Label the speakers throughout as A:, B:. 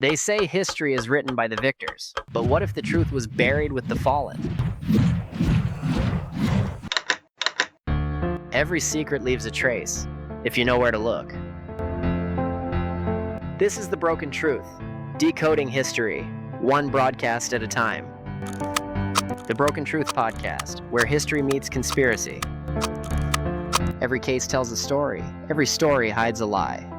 A: They say history is written by the victors, but what if the truth was buried with the fallen? Every secret leaves a trace, if you know where to look. This is The Broken Truth, decoding history, one broadcast at a time. The Broken Truth podcast, where history meets conspiracy. Every case tells a story, every story hides a lie.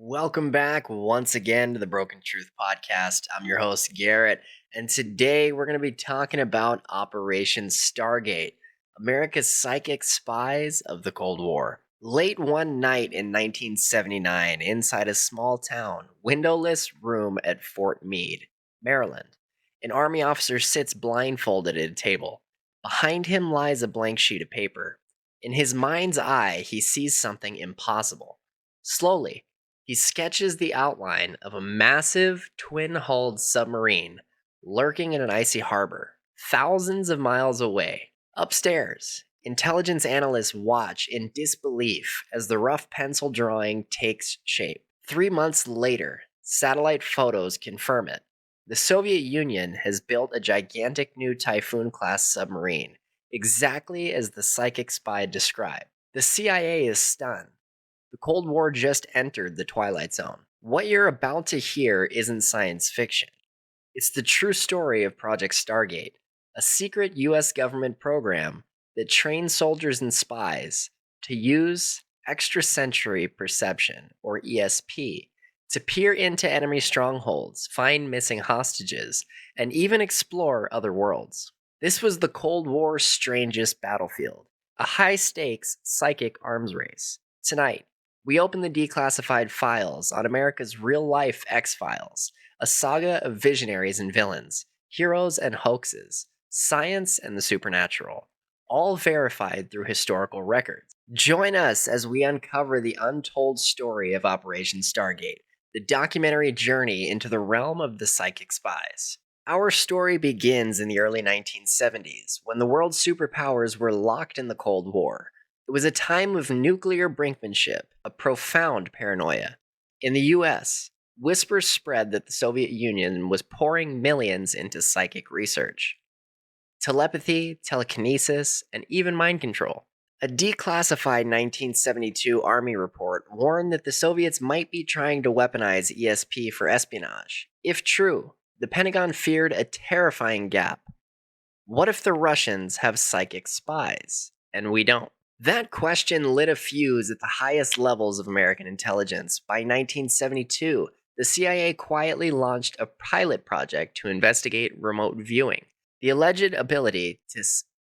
A: Welcome back once again to the Broken Truth podcast. I'm your host, Garrett, and today we're going to be talking about Operation Stargate, America's psychic spies of the Cold War. Late one night in 1979, inside a small town, windowless room at Fort Meade, Maryland, an Army officer sits blindfolded at a table. Behind him lies a blank sheet of paper. In his mind's eye, he sees something impossible. Slowly, he sketches the outline of a massive, twin-hulled submarine lurking in an icy harbor, thousands of miles away. Upstairs, intelligence analysts watch in disbelief as the rough pencil drawing takes shape. 3 months later, satellite photos confirm it. The Soviet Union has built a gigantic new Typhoon-class submarine, exactly as the psychic spy described. The CIA is stunned. The Cold War just entered the Twilight Zone. What you're about to hear isn't science fiction. It's the true story of Project Stargate, a secret U.S. government program that trains soldiers and spies to use extrasensory perception, or ESP, to peer into enemy strongholds, find missing hostages, and even explore other worlds. This was the Cold War's strangest battlefield, a high-stakes psychic arms race. Tonight, we open the declassified files on America's real-life X-Files, a saga of visionaries and villains, heroes and hoaxes, science and the supernatural, all verified through historical records. Join us as we uncover the untold story of Operation Stargate, the documentary journey into the realm of the psychic spies. Our story begins in the early 1970s, when the world's superpowers were locked in the Cold War. It was a time of nuclear brinkmanship, a profound paranoia. In the U.S., whispers spread that the Soviet Union was pouring millions into psychic research. Telepathy, telekinesis, and even mind control. A declassified 1972 Army report warned that the Soviets might be trying to weaponize ESP for espionage. If true, the Pentagon feared a terrifying gap. What if the Russians have psychic spies, and we don't? That question lit a fuse at the highest levels of American intelligence. By 1972, the CIA quietly launched a pilot project to investigate remote viewing, the alleged ability to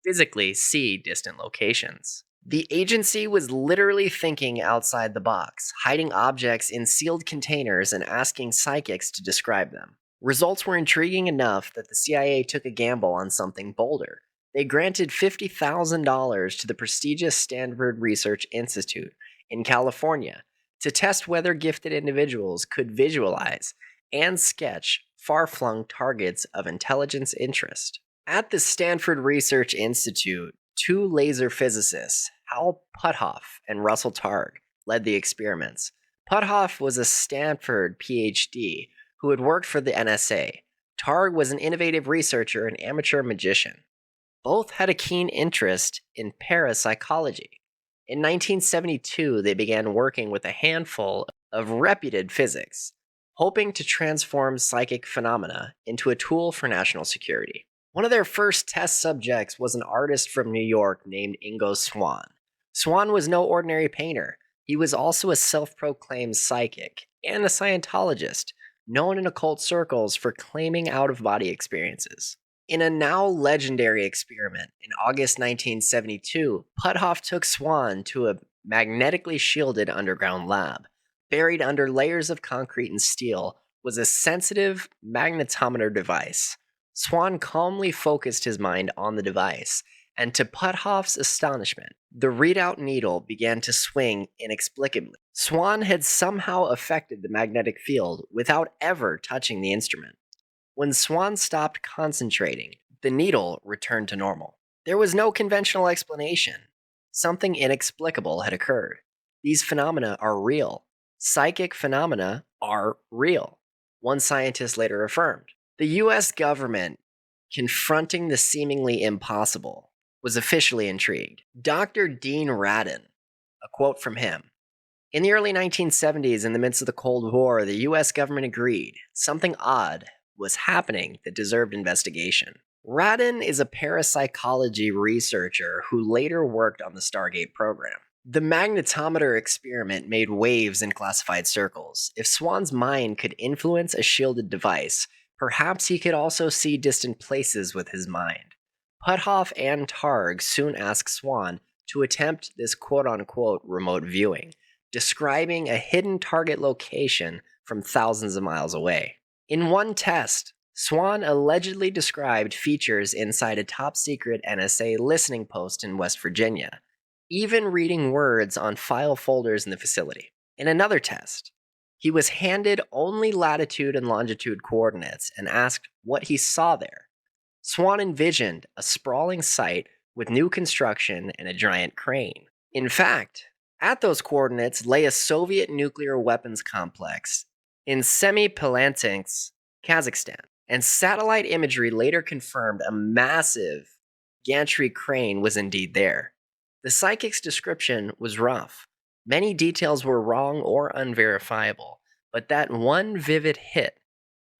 A: physically see distant locations. The agency was literally thinking outside the box, hiding objects in sealed containers and asking psychics to describe them. Results were intriguing enough that the CIA took a gamble on something bolder. They granted $50,000 to the prestigious Stanford Research Institute in California to test whether gifted individuals could visualize and sketch far-flung targets of intelligence interest. At the Stanford Research Institute, two laser physicists, Hal Puthoff and Russell Targ, led the experiments. Puthoff was a Stanford PhD who had worked for the NSA. Targ was an innovative researcher and amateur magician. Both had a keen interest in parapsychology. In 1972, they began working with a handful of reputed physics, hoping to transform psychic phenomena into a tool for national security. One of their first test subjects was an artist from New York named Ingo Swann. Swann was no ordinary painter. He was also a self-proclaimed psychic and a Scientologist, known in occult circles for claiming out-of-body experiences. In a now legendary experiment in August 1972, Puthoff took Swann to a magnetically shielded underground lab. Buried under layers of concrete and steel was a sensitive magnetometer device. Swann calmly focused his mind on the device, and to Puthoff's astonishment, the readout needle began to swing inexplicably. Swann had somehow affected the magnetic field without ever touching the instrument. When Swann stopped concentrating, the needle returned to normal. There was no conventional explanation. Something inexplicable had occurred. These phenomena are real, psychic phenomena are real, one scientist later affirmed. The US government, confronting the seemingly impossible, was officially intrigued. Dr. Dean Radin, a quote from him: "In the early 1970s, in the midst of the Cold War, the US government agreed something odd was happening that deserved investigation." Radin is a parapsychology researcher who later worked on the Stargate program. The magnetometer experiment made waves in classified circles. If Swann's mind could influence a shielded device, perhaps he could also see distant places with his mind. Puthoff and Targ soon asked Swann to attempt this quote-unquote remote viewing, describing a hidden target location from thousands of miles away. In one test, Swann allegedly described features inside a top-secret NSA listening post in West Virginia, even reading words on file folders in the facility. In another test, he was handed only latitude and longitude coordinates and asked what he saw there. Swann envisioned a sprawling site with new construction and a giant crane. In fact, at those coordinates lay a Soviet nuclear weapons complex in Semipalatinsk, Kazakhstan, and satellite imagery later confirmed a massive gantry crane was indeed there. The psychic's description was rough. Many details were wrong or unverifiable, but that one vivid hit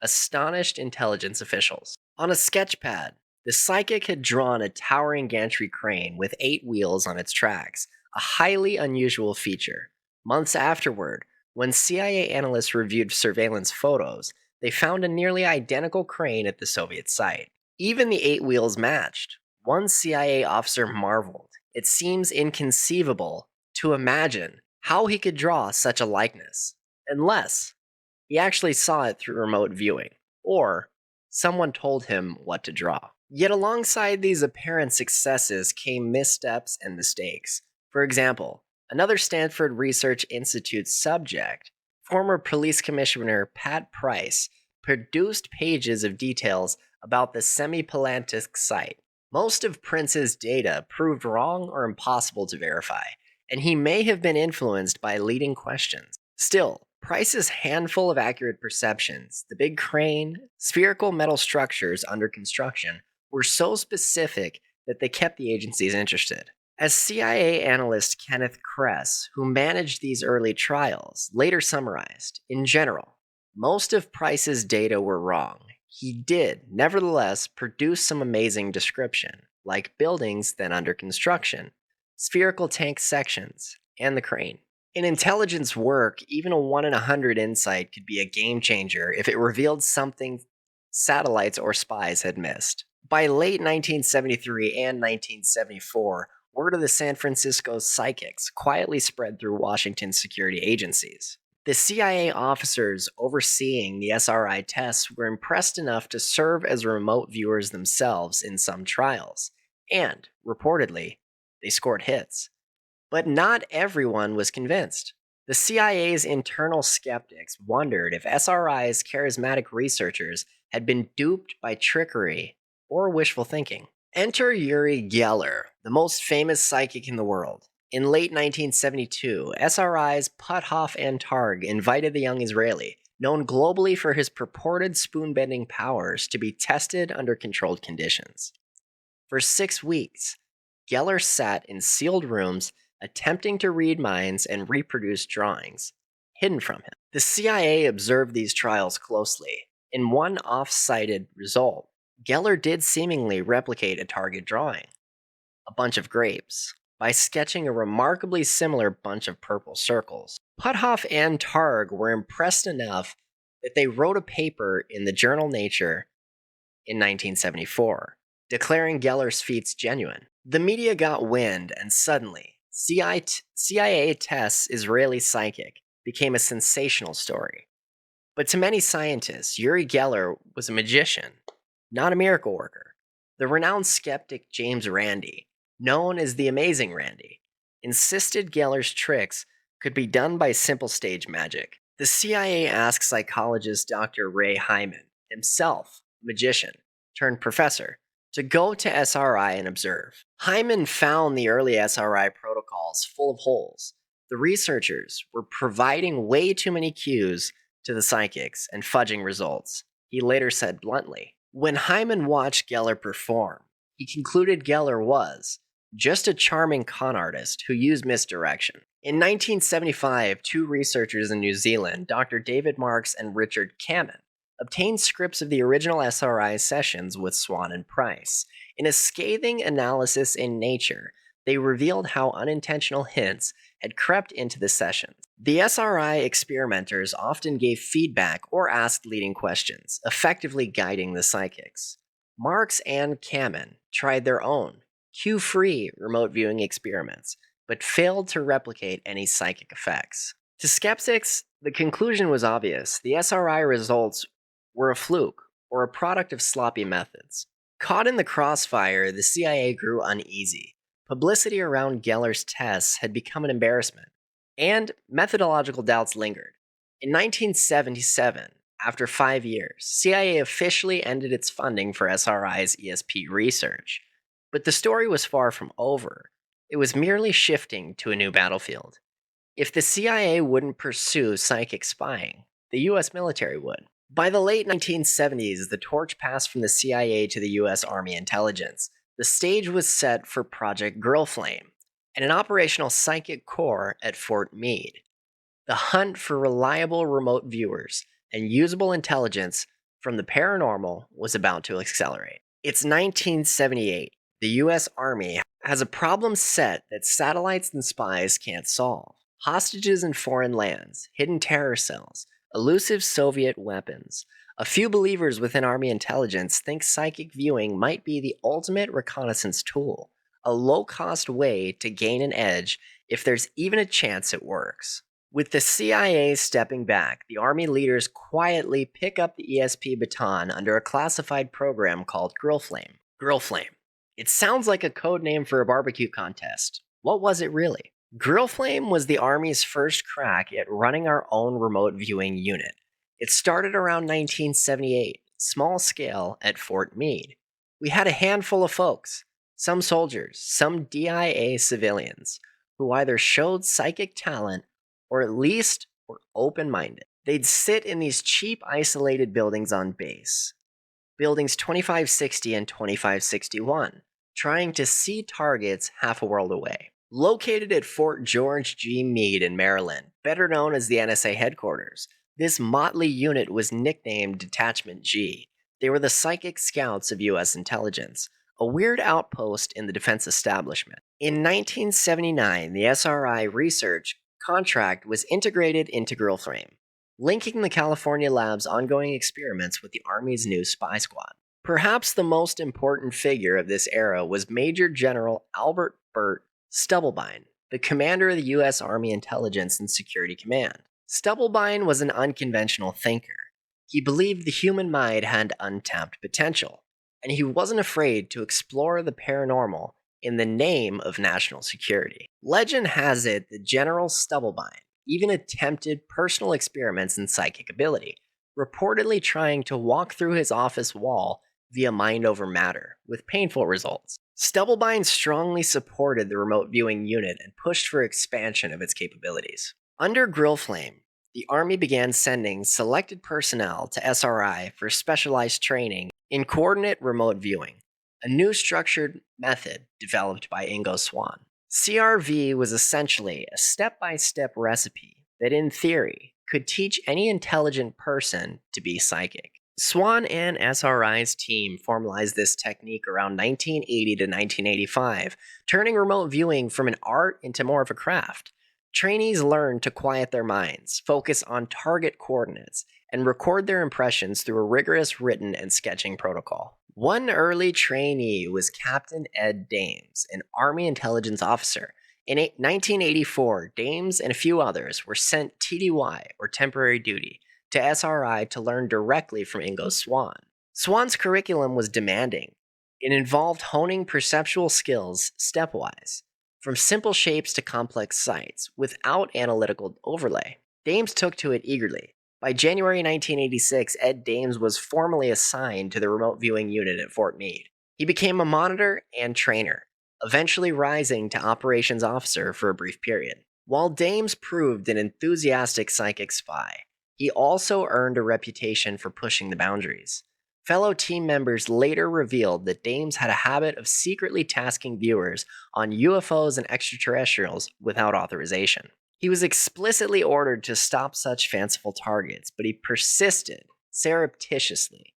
A: astonished intelligence officials. On a sketchpad, the psychic had drawn a towering gantry crane with 8 wheels on its tracks, a highly unusual feature. Months afterward, when CIA analysts reviewed surveillance photos, they found a nearly identical crane at the Soviet site. Even the 8 wheels matched. One CIA officer marveled. It seems inconceivable to imagine how he could draw such a likeness, unless he actually saw it through remote viewing, or someone told him what to draw. Yet alongside these apparent successes came missteps and mistakes. For example, another Stanford Research Institute subject, former police commissioner Pat Price, produced pages of details about the Semipalatinsk site. Most of Prince's data proved wrong or impossible to verify, and he may have been influenced by leading questions. Still, Price's handful of accurate perceptions, the big crane, spherical metal structures under construction, were so specific that they kept the agencies interested. As CIA analyst Kenneth Kress, who managed these early trials, later summarized, in general, most of Price's data were wrong. He did, nevertheless, produce some amazing description, like buildings then under construction, spherical tank sections, and the crane. In intelligence work, even a 1 in 100 insight could be a game changer if it revealed something satellites or spies had missed. By late 1973 and 1974, word of the San Francisco psychics quietly spread through Washington's security agencies. The CIA officers overseeing the SRI tests were impressed enough to serve as remote viewers themselves in some trials, and, reportedly, they scored hits. But not everyone was convinced. The CIA's internal skeptics wondered if SRI's charismatic researchers had been duped by trickery or wishful thinking. Enter Uri Geller, the most famous psychic in the world. In late 1972, SRI's Puthoff and Targ invited the young Israeli, known globally for his purported spoon-bending powers, to be tested under controlled conditions. For 6 weeks, Geller sat in sealed rooms attempting to read minds and reproduce drawings hidden from him. The CIA observed these trials closely. In one off-cited result, Geller did seemingly replicate a target drawing, a bunch of grapes, by sketching a remarkably similar bunch of purple circles. Puthoff and Targ were impressed enough that they wrote a paper in the journal Nature in 1974, declaring Geller's feats genuine. The media got wind, and suddenly, CIA tests Israeli psychic became a sensational story. But to many scientists, Uri Geller was a magician, not a miracle worker. The renowned skeptic James Randi, known as the Amazing Randi, insisted Geller's tricks could be done by simple stage magic. The CIA asked psychologist Dr. Ray Hyman, himself a magician turned professor, to go to SRI and observe. Hyman found the early SRI protocols full of holes, The researchers were providing way too many cues to the psychics and fudging results. He later said bluntly. When Hyman watched Geller perform, he concluded Geller was just a charming con artist who used misdirection. In 1975, two researchers in New Zealand, Dr. David Marks and Richard Kamen, obtained scripts of the original SRI sessions with Swann and Price. In a scathing analysis in Nature, they revealed how unintentional hints had crept into the sessions. The SRI experimenters often gave feedback or asked leading questions, effectively guiding the psychics. Marks and Kamen tried their own, cue-free remote viewing experiments, but failed to replicate any psychic effects. To skeptics, the conclusion was obvious. The SRI results were a fluke or a product of sloppy methods. Caught in the crossfire, the CIA grew uneasy. Publicity around Geller's tests had become an embarrassment, and methodological doubts lingered. In 1977, after 5 years, CIA officially ended its funding for SRI's ESP research. But the story was far from over. It was merely shifting to a new battlefield. If the CIA wouldn't pursue psychic spying, the US military would. By the late 1970s, the torch passed from the CIA to the US Army intelligence. The stage was set for Project Girlflame and an operational psychic corps at Fort Meade. The hunt for reliable remote viewers and usable intelligence from the paranormal was about to accelerate. It's 1978. The US Army has a problem set that satellites and spies can't solve. Hostages in foreign lands, hidden terror cells, elusive Soviet weapons. A few believers within Army intelligence think psychic viewing might be the ultimate reconnaissance tool, a low-cost way to gain an edge if there's even a chance it works. With the CIA stepping back, the Army leaders quietly pick up the ESP baton under a classified program called Girlflame. Girlflame. It sounds like a code name for a barbecue contest. What was it really? Girlflame was the Army's first crack at running our own remote viewing unit. It started around 1978, small scale at Fort Meade. We had a handful of folks, some soldiers, some DIA civilians, who either showed psychic talent or at least were open-minded. They'd sit in these cheap isolated buildings on base, buildings 2560 and 2561, trying to see targets half a world away. Located at Fort George G. Meade in Maryland, better known as the NSA headquarters, this motley unit was nicknamed Detachment G. They were the psychic scouts of U.S. intelligence, a weird outpost in the defense establishment. In 1979, the SRI research contract was integrated into Girlflame, linking the California lab's ongoing experiments with the Army's new spy squad. Perhaps the most important figure of this era was Major General Albert Burt Stubblebine, the commander of the U.S. Army Intelligence and Security Command. Stubblebine was an unconventional thinker. He believed the human mind had untapped potential, and he wasn't afraid to explore the paranormal in the name of national security. Legend has it that General Stubblebine even attempted personal experiments in psychic ability, reportedly trying to walk through his office wall via mind over matter, with painful results. Stubblebine strongly supported the remote viewing unit and pushed for expansion of its capabilities. Under Girlflame, the Army began sending selected personnel to SRI for specialized training in coordinate remote viewing, a new structured method developed by Ingo Swann. CRV was essentially a step-by-step recipe that, in theory, could teach any intelligent person to be psychic. Swann and SRI's team formalized this technique around 1980 to 1985, turning remote viewing from an art into more of a craft. Trainees learned to quiet their minds, focus on target coordinates, and record their impressions through a rigorous written and sketching protocol. One early trainee was Captain Ed Dames, an Army intelligence officer. In 1984, Dames and a few others were sent TDY, or temporary duty, to SRI to learn directly from Ingo Swann. Swann's curriculum was demanding. It involved honing perceptual skills stepwise, from simple shapes to complex sights, without analytical overlay. Dames took to it eagerly. By January 1986, Ed Dames was formally assigned to the remote viewing unit at Fort Meade. He became a monitor and trainer, eventually rising to operations officer for a brief period. While Dames proved an enthusiastic psychic spy, he also earned a reputation for pushing the boundaries. Fellow team members later revealed that Dames had a habit of secretly tasking viewers on UFOs and extraterrestrials without authorization. He was explicitly ordered to stop such fanciful targets, but he persisted surreptitiously.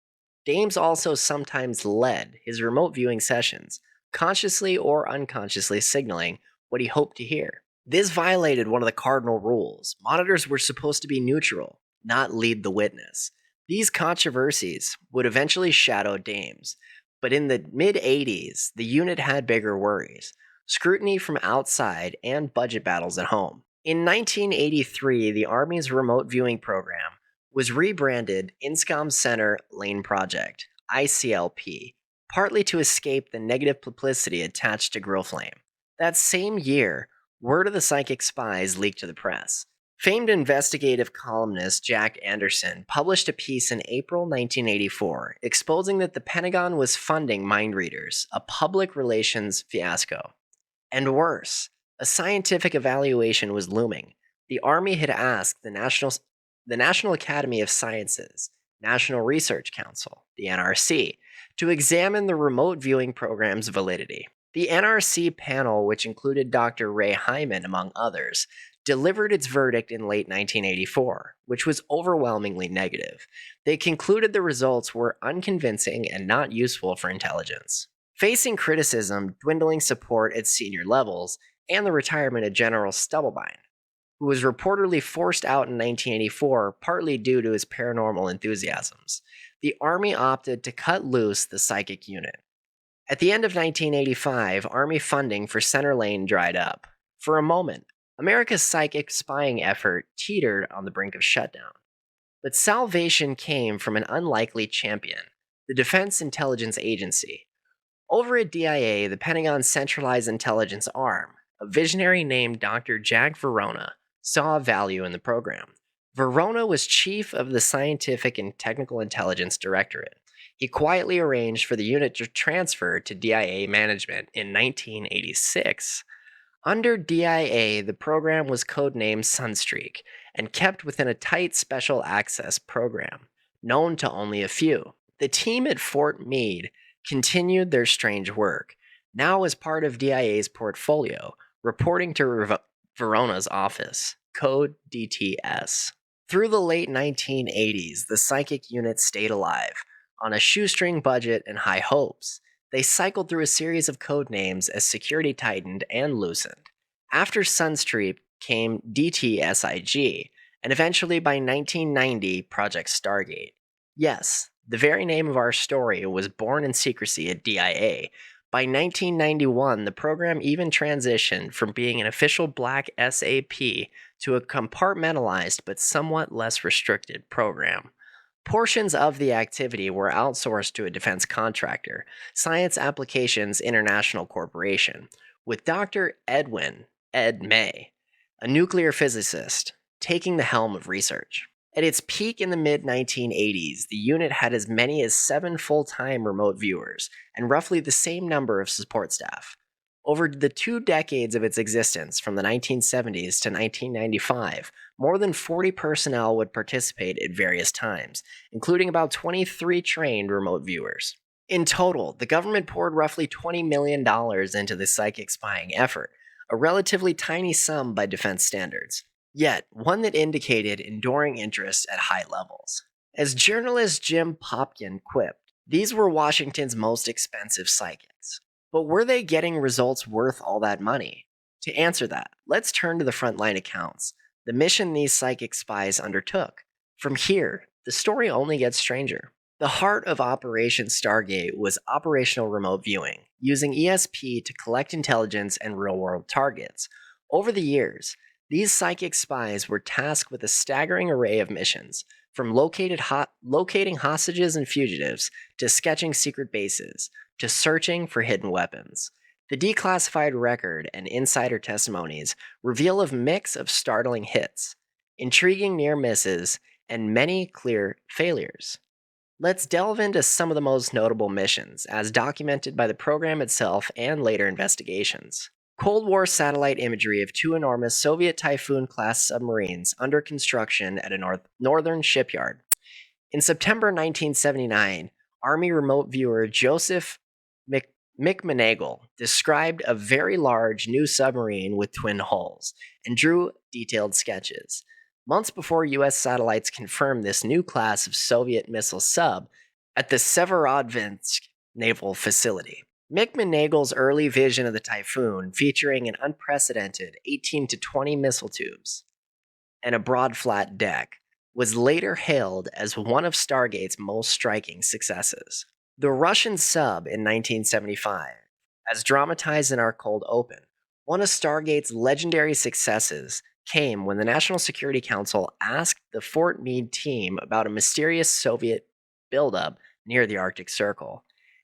A: Dames also sometimes led his remote viewing sessions, consciously or unconsciously signaling what he hoped to hear. This violated one of the cardinal rules. Monitors were supposed to be neutral, not lead the witness. These controversies would eventually shadow Dames, but in the mid 80s, the unit had bigger worries: scrutiny from outside and budget battles at home. In 1983, the Army's remote viewing program was rebranded INSCOM Center Lane Project, ICLP, partly to escape the negative publicity attached to Grill Flame. That same year, word of the psychic spies leaked to the press. Famed investigative columnist Jack Anderson published a piece in April 1984 exposing that the Pentagon was funding mind readers, a public relations fiasco. And worse, a scientific evaluation was looming. The Army had asked the National Academy of Sciences, National Research Council, the NRC, to examine the remote viewing program's validity. The NRC panel, which included Dr. Ray Hyman among others, delivered its verdict in late 1984, which was overwhelmingly negative. They concluded the results were unconvincing and not useful for intelligence. Facing criticism, dwindling support at senior levels, and the retirement of General Stubblebine, who was reportedly forced out in 1984 partly due to his paranormal enthusiasms, the Army opted to cut loose the psychic unit. At the end of 1985, Army funding for Center Lane dried up. For a moment, America's psychic spying effort teetered on the brink of shutdown. But salvation came from an unlikely champion, the Defense Intelligence Agency. Over at DIA, the Pentagon's centralized intelligence arm, a visionary named Dr. Jack Verona saw value in the program. Verona was chief of the Scientific and Technical Intelligence Directorate. He quietly arranged for the unit to transfer to DIA management in 1986. Under DIA, the program was codenamed Sunstreak and kept within a tight special access program, known to only a few. The team at Fort Meade continued their strange work, now as part of DIA's portfolio, reporting to Verona's office, code DTS. Through the late 1980s, the psychic unit stayed alive, on a shoestring budget and high hopes. They cycled through a series of code names as security tightened and loosened. After Sunstreak came DTSIG, and eventually by 1990, Project Stargate. Yes, the very name of our story was born in secrecy at DIA. By 1991, the program even transitioned from being an official black SAP to a compartmentalized but somewhat less restricted program. Portions of the activity were outsourced to a defense contractor, Science Applications International Corporation, with Dr. Edwin Ed May, a nuclear physicist, taking the helm of research. At its peak in the mid-1980s, the unit had as many as 7 full-time remote viewers and roughly the same number of support staff. Over the 2 decades of its existence, from the 1970s to 1995, more than 40 personnel would participate at various times, including about 23 trained remote viewers. In total, the government poured roughly $20 million into the psychic spying effort, a relatively tiny sum by defense standards, yet one that indicated enduring interest at high levels. As journalist Jim Popkin quipped, these were Washington's most expensive psychics. But were they getting results worth all that money? To answer that, let's turn to the frontline accounts, the mission these psychic spies undertook. From here, the story only gets stranger. The heart of Operation Stargate was operational remote viewing, using ESP to collect intelligence and real-world targets. Over the years, these psychic spies were tasked with a staggering array of missions, from locating hostages and fugitives to sketching secret bases, to searching for hidden weapons. The declassified record and insider testimonies reveal a mix of startling hits, intriguing near misses, and many clear failures. Let's delve into some of the most notable missions, as documented by the program itself and later investigations. Cold War satellite imagery of two enormous Soviet Typhoon-class submarines under construction at a northern shipyard. In September 1979, Army remote viewer Joseph McManagle described a very large new submarine with twin hulls and drew detailed sketches. Months before U.S. satellites confirmed this new class of Soviet missile sub at the Severodvinsk Naval Facility. McManagle's early vision of the Typhoon, featuring an unprecedented 18 to 20 missile tubes and a broad flat deck, was later hailed as one of Stargate's most striking successes. The Russian sub in 1975, as dramatized in our cold open, one of Stargate's legendary successes came when the National Security Council asked the Fort Meade team about a mysterious Soviet buildup near the Arctic Circle.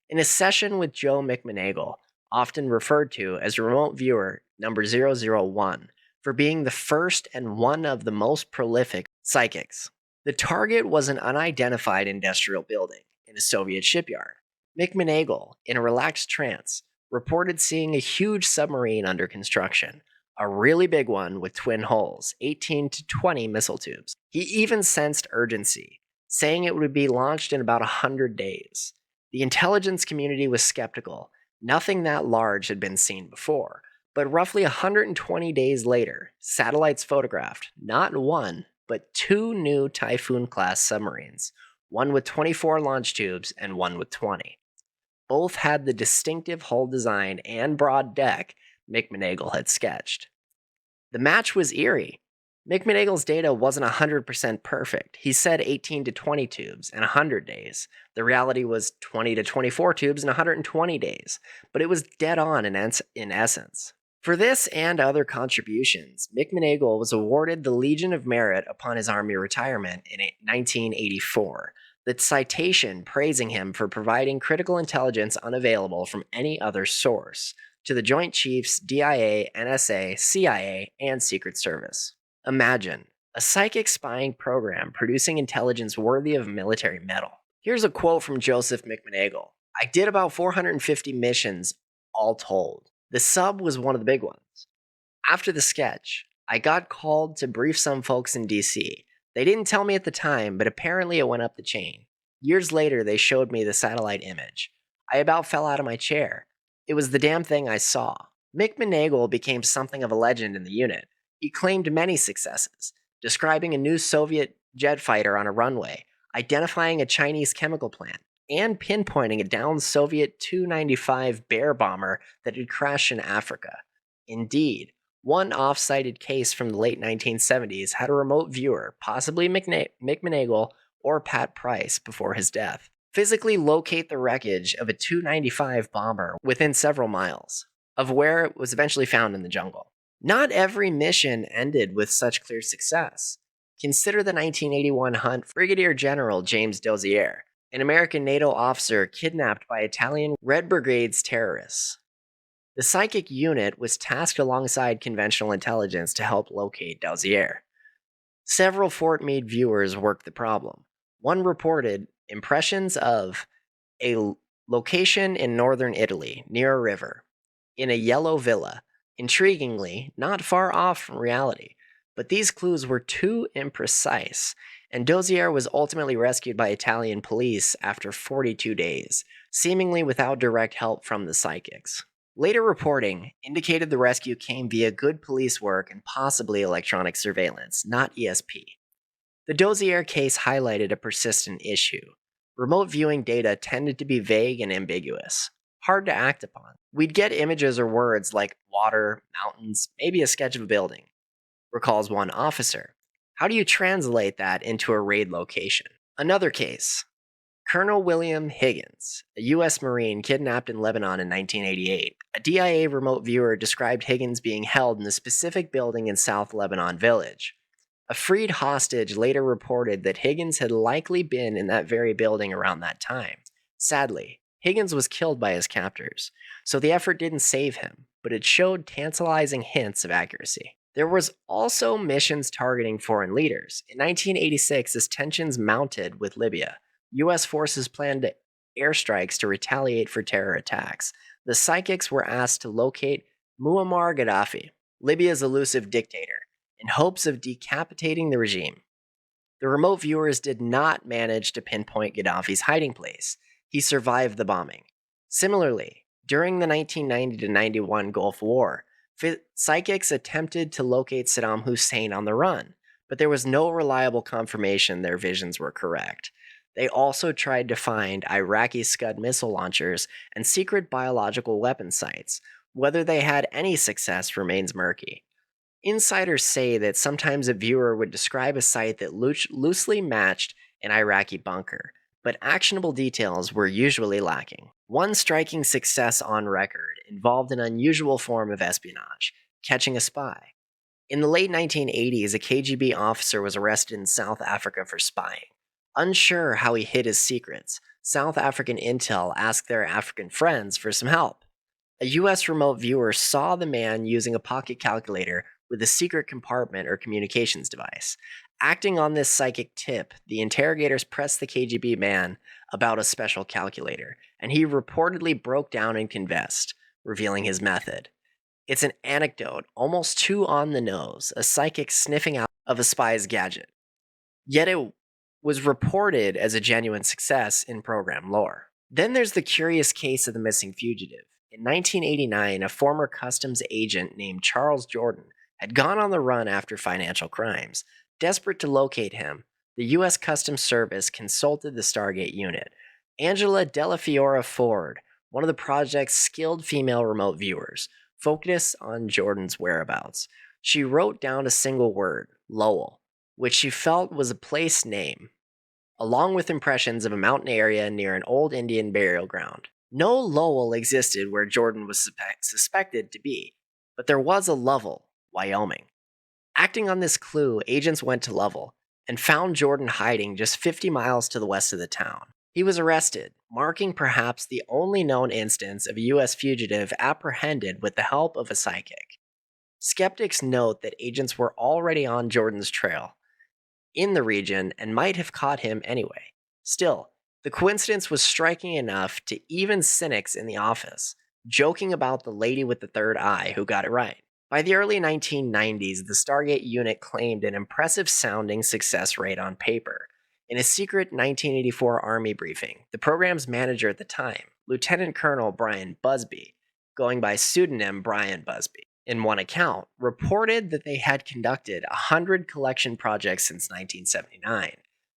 A: In a session with Joe McManagle, often referred to as remote viewer number 001, for being the first and one of the most prolific psychics. The target was an unidentified industrial building in a Soviet shipyard. McManagle, in a relaxed trance, reported seeing a huge submarine under construction, a really big one with twin hulls, 18 to 20 missile tubes. He even sensed urgency, saying it would be launched in about 100 days. The intelligence community was skeptical. Nothing that large had been seen before. But roughly 120 days later, satellites photographed not one, but two new Typhoon-class submarines, one with 24 launch tubes and one with 20. Both had the distinctive hull design and broad deck McManagle had sketched. The match was eerie. McManagle's data wasn't 100% perfect. He said 18 to 20 tubes in 100 days. The reality was 20 to 24 tubes in 120 days, but it was dead on in essence. For this and other contributions, McManagle was awarded the Legion of Merit upon his Army retirement in 1984, the citation praising him for providing critical intelligence unavailable from any other source to the Joint Chiefs, DIA, NSA, CIA, and Secret Service. Imagine a psychic spying program producing intelligence worthy of military medal. Here's a quote from Joseph McManagle. I did about 450 missions, all told. The sub was one of the big ones. After the sketch, I got called to brief some folks in DC. They didn't tell me at the time, but apparently it went up the chain. Years later, they showed me the satellite image. I about fell out of my chair. It was the damn thing I saw. McManagle became something of a legend in the unit. He claimed many successes, describing a new Soviet jet fighter on a runway, identifying a Chinese chemical plant, and pinpointing a downed Soviet Tu-95 Bear bomber that had crashed in Africa. Indeed, one off-cited case from the late 1970s had a remote viewer, possibly McManagle or Pat Price before his death, physically locate the wreckage of a Tu-95 bomber within several miles of where it was eventually found in the jungle. Not every mission ended with such clear success. Consider the 1981 hunt for Brigadier General James Dozier, an American NATO officer kidnapped by Italian Red Brigade's terrorists. The psychic unit was tasked alongside conventional intelligence to help locate Dozier. Several Fort Meade viewers worked the problem. One reported impressions of a location in northern Italy, near a river, in a yellow villa, intriguingly not far off from reality. But these clues were too imprecise, and Dozier was ultimately rescued by Italian police after 42 days, seemingly without direct help from the psychics. Later reporting indicated the rescue came via good police work and possibly electronic surveillance, not ESP. The Dozier case highlighted a persistent issue. Remote viewing data tended to be vague and ambiguous, hard to act upon. We'd get images or words like water, mountains, maybe a sketch of a building, recalls one officer. How do you translate that into a raid location? Another case. Colonel William Higgins, a U.S. Marine kidnapped in Lebanon in 1988. A DIA remote viewer described Higgins being held in a specific building in South Lebanon Village. A freed hostage later reported that Higgins had likely been in that very building around that time. Sadly, Higgins was killed by his captors, so the effort didn't save him, but it showed tantalizing hints of accuracy. There was also missions targeting foreign leaders. In 1986, as tensions mounted with Libya, U.S. forces planned airstrikes to retaliate for terror attacks. The psychics were asked to locate Muammar Gaddafi, Libya's elusive dictator, in hopes of decapitating the regime. The remote viewers did not manage to pinpoint Gaddafi's hiding place. He survived the bombing. Similarly, during the 1990 to 91 Gulf War, psychics attempted to locate Saddam Hussein on the run, but there was no reliable confirmation their visions were correct. They also tried to find Iraqi Scud missile launchers and secret biological weapon sites. Whether they had any success remains murky. Insiders say that sometimes a viewer would describe a site that loosely matched an Iraqi bunker, but actionable details were usually lacking. One striking success on record involved an unusual form of espionage, catching a spy. In the late 1980s, a KGB officer was arrested in South Africa for spying. Unsure how he hid his secrets, South African intel asked their African friends for some help. A U.S. remote viewer saw the man using a pocket calculator with a secret compartment or communications device. Acting on this psychic tip, the interrogators pressed the KGB man about a special calculator, and he reportedly broke down and confessed, revealing his method. It's an anecdote, almost too on the nose, a psychic sniffing out of a spy's gadget. Yet it was reported as a genuine success in program lore. Then there's the curious case of the missing fugitive. In 1989, a former customs agent named Charles Jordan had gone on the run after financial crimes. Desperate to locate him, the U.S. Customs Service consulted the Stargate unit. Angela Della Fiora Ford, one of the project's skilled female remote viewers, focused on Jordan's whereabouts. She wrote down a single word, Lowell, which she felt was a place name, along with impressions of a mountain area near an old Indian burial ground. No Lowell existed where Jordan was suspected to be, but there was a Lovell, Wyoming. Acting on this clue, agents went to Lovell and found Jordan hiding just 50 miles to the west of the town. He was arrested, marking perhaps the only known instance of a U.S. fugitive apprehended with the help of a psychic. Skeptics note that agents were already on Jordan's trail in the region and might have caught him anyway. Still, the coincidence was striking enough to even cynics in the office, joking about the lady with the third eye who got it right. By the early 1990s, the Stargate unit claimed an impressive sounding success rate on paper. In a secret 1984 Army briefing, the program's manager at the time, Lieutenant Colonel Brian Busby, going by pseudonym Brian Busby, in one account, reported that they had conducted 100 collection projects since 1979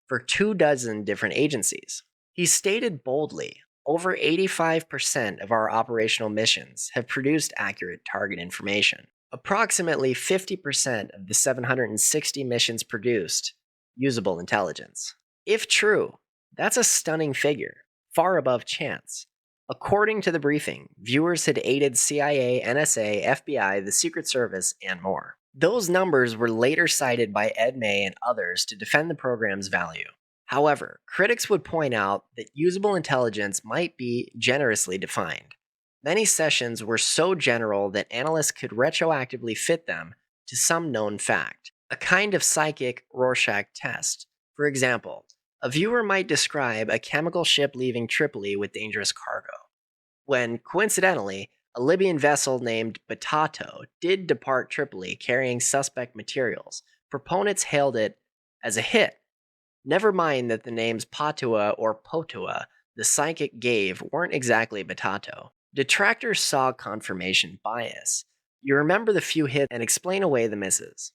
A: for 24 different agencies. He stated boldly, over 85% of our operational missions have produced accurate target information. Approximately 50% of the 760 missions produced usable intelligence. If true, that's a stunning figure, far above chance. According to the briefing, viewers had aided CIA, NSA, FBI, the Secret Service, and more. Those numbers were later cited by Ed May and others to defend the program's value. However, critics would point out that usable intelligence might be generously defined. Many sessions were so general that analysts could retroactively fit them to some known fact, a kind of psychic Rorschach test. For example, a viewer might describe a chemical ship leaving Tripoli with dangerous cargo, when, coincidentally, a Libyan vessel named Batato did depart Tripoli carrying suspect materials. Proponents hailed it as a hit. Never mind that the names Patua or Potua the psychic gave weren't exactly Batato. Detractors saw confirmation bias. You remember the few hits and explain away the misses.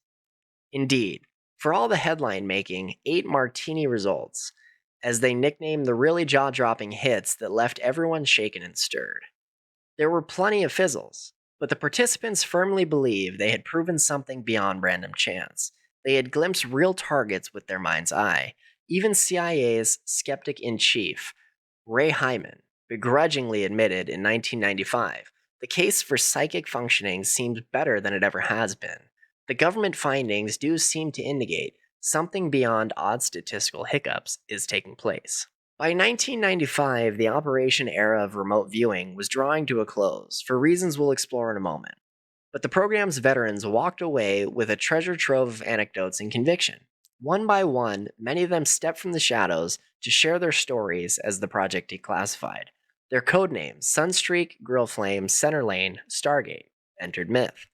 A: Indeed, for all the headline making, 8 martini results, as they nicknamed the really jaw-dropping hits that left everyone shaken and stirred. There were plenty of fizzles, but the participants firmly believed they had proven something beyond random chance. They had glimpsed real targets with their mind's eye. Even CIA's skeptic-in-chief, Ray Hyman, begrudgingly admitted in 1995, the case for psychic functioning seemed better than it ever has been. The government findings do seem to indicate something beyond odd statistical hiccups is taking place. By 1995, the operation era of remote viewing was drawing to a close, for reasons we'll explore in a moment. But the program's veterans walked away with a treasure trove of anecdotes and conviction. One by one, many of them stepped from the shadows to share their stories as the project declassified. Their code names: Sunstreak, Grillflame, Center Lane, Stargate. entered myth,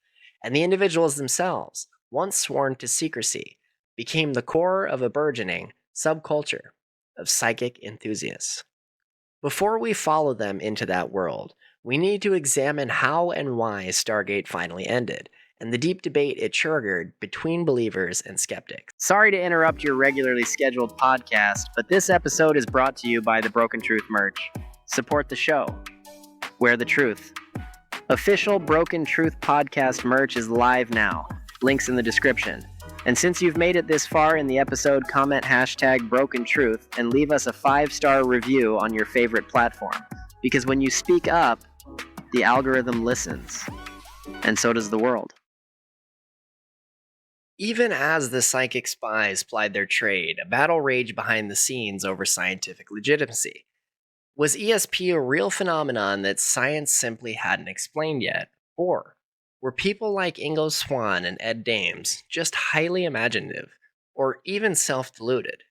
A: and the individuals themselves, once sworn to secrecy, became the core of a burgeoning subculture of psychic enthusiasts. Before we follow them into that world, we need to examine how and why Stargate finally ended, and the deep debate it triggered between believers and skeptics. Sorry to interrupt your regularly scheduled podcast, but this episode is brought to you by the Broken Truth merch. Support the show. Wear the truth. Official Broken Truth podcast merch is live now. Links in the description. And since you've made it this far in the episode, comment hashtag Broken Truth and leave us a 5-star review on your favorite platform. Because when you speak up, the algorithm listens. And so does the world. Even as the psychic spies plied their trade, a battle raged behind the scenes over scientific legitimacy. Was ESP a real phenomenon that science simply hadn't explained yet? Or were people like Ingo Swann and Ed Dames just highly imaginative, or even self-deluded?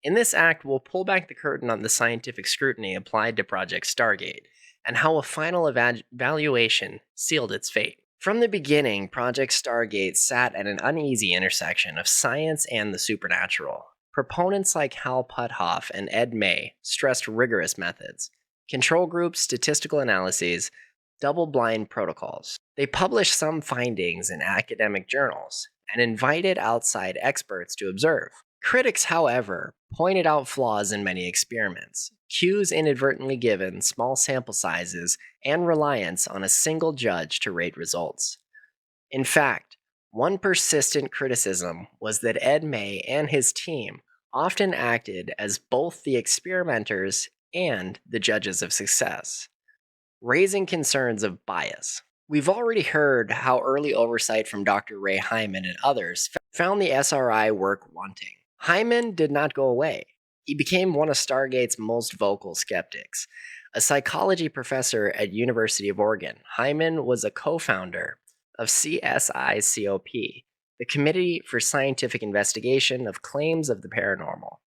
A: In this act, we'll pull back the curtain on the scientific scrutiny applied to Project Stargate, and how a final evaluation sealed its fate. From the beginning, Project Stargate sat at an uneasy intersection of science and the supernatural. Proponents like Hal Puthoff and Ed May stressed rigorous methods, control groups, statistical analyses, double-blind protocols. They published some findings in academic journals and invited outside experts to observe. Critics, however, pointed out flaws in many experiments, cues inadvertently given, small sample sizes, and reliance on a single judge to rate results. In fact, one persistent criticism was that Ed May and his team often acted as both the experimenters and the judges of success, raising concerns of bias. We've already heard how early oversight from Dr. Ray Hyman and others found the SRI work wanting. Hyman did not go away. He became one of Stargate's most vocal skeptics. A psychology professor at University of Oregon, Hyman was a co-founder of CSICOP, the Committee for Scientific Investigation of Claims of the Paranormal.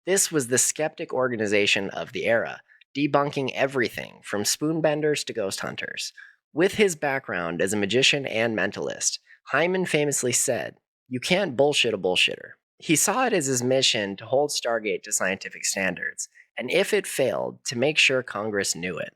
A: This was the skeptic organization of the era, debunking everything from spoonbenders to ghost hunters. With his background as a magician and mentalist, Hyman famously said, "You can't bullshit a bullshitter." He saw it as his mission to hold Stargate to scientific standards, and if it failed, to make sure Congress knew it.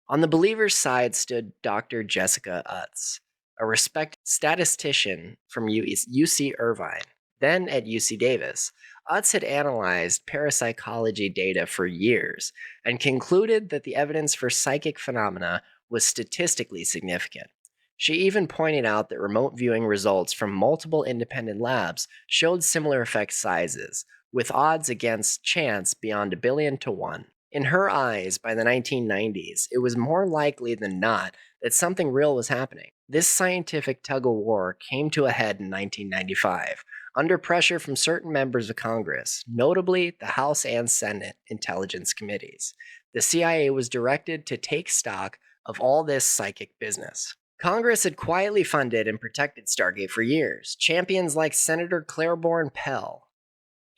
A: On the believers' side stood Dr. Jessica Utz, a respected statistician from UC Irvine, then at UC Davis. Utz had analyzed parapsychology data for years and concluded that the evidence for psychic phenomena was statistically significant. She even pointed out that remote viewing results from multiple independent labs showed similar effect sizes, with odds against chance beyond 1 billion to 1. In her eyes, by the 1990s, it was more likely than not that something real was happening. This scientific tug-of-war came to a head in 1995, under pressure from certain members of Congress, notably the House and Senate Intelligence Committees. The CIA was directed to take stock of all this psychic business. Congress had quietly funded and protected Stargate for years. Champions like Senator Claiborne Pell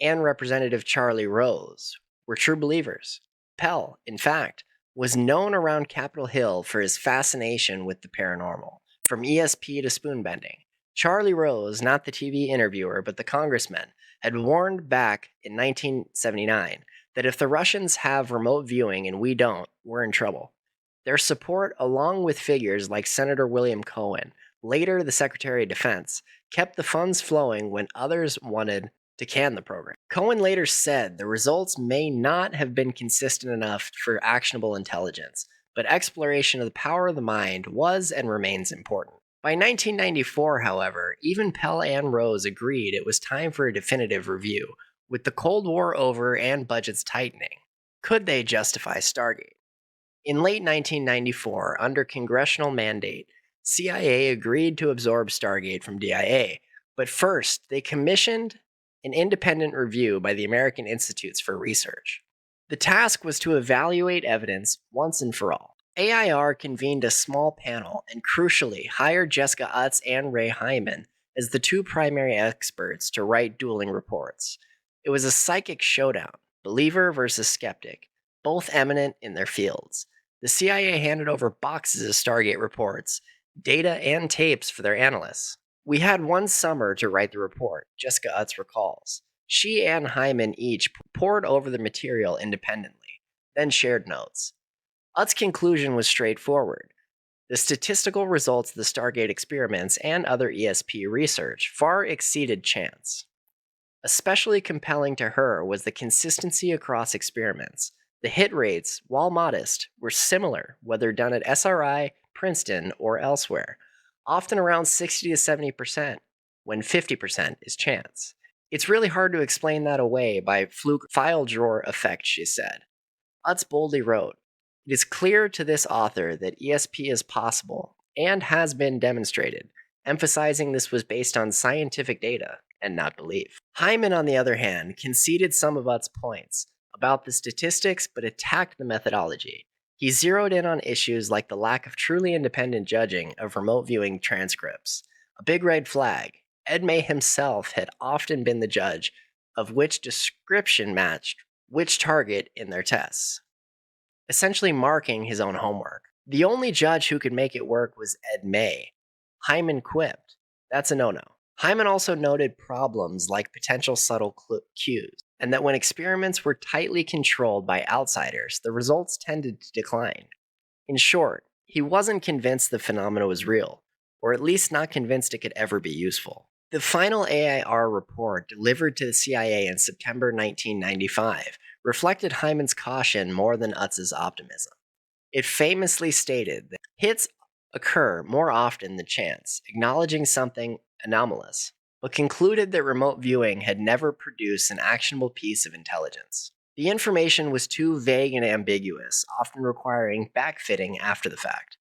A: and Representative Charlie Rose were true believers. Pell, in fact, was known around Capitol Hill for his fascination with the paranormal, from ESP to spoonbending. Charlie Rose, not the TV interviewer but the congressman, had warned back in 1979 that if the Russians have remote viewing and we don't, we're in trouble. Their support, along with figures like Senator William Cohen, later the Secretary of Defense, kept the funds flowing when others wanted to can the program. Cohen later said the results may not have been consistent enough for actionable intelligence, but exploration of the power of the mind was and remains important. By 1994, however, even Pell and Rose agreed it was time for a definitive review, with the Cold War over and budgets tightening. Could they justify Stargate? In late 1994, under congressional mandate, CIA agreed to absorb Stargate from DIA, but first they commissioned an independent review by the American Institutes for Research. The task was to evaluate evidence once and for all. AIR convened a small panel and crucially hired Jessica Utz and Ray Hyman as the two primary experts to write dueling reports. It was a psychic showdown, believer versus skeptic, both eminent in their fields. The CIA handed over boxes of Stargate reports, data and tapes for their analysts. We had one summer to write the report, Jessica Utz recalls. She and Hyman each pored over the material independently, then shared notes. Utz's conclusion was straightforward. The statistical results of the Stargate experiments and other ESP research far exceeded chance. Especially compelling to her was the consistency across experiments. The hit rates, while modest, were similar whether done at SRI, Princeton, or elsewhere, often around 60 to 70%, when 50% is chance. It's really hard to explain that away by fluke file drawer effect, she said. Utz boldly wrote, "It is clear to this author that ESP is possible and has been demonstrated, emphasizing this was based on scientific data and not belief." Hyman, on the other hand, conceded some of Utz's points about the statistics but attacked the methodology. He zeroed in on issues like the lack of truly independent judging of remote viewing transcripts. A big red flag. Ed May himself had often been the judge of which description matched which target in their tests, essentially marking his own homework. The only judge who could make it work was Ed May. Hyman quipped, "That's a no-no." Hyman also noted problems like potential subtle cues, and that when experiments were tightly controlled by outsiders, the results tended to decline. In short, he wasn't convinced the phenomena was real, or at least not convinced it could ever be useful. The final AIR report delivered to the CIA in September 1995 reflected Hyman's caution more than Utz's optimism. It famously stated that hits occur more often than chance, acknowledging something anomalous, but concluded that remote viewing had never produced an actionable piece of intelligence. The information was too vague and ambiguous, often requiring backfitting after the fact.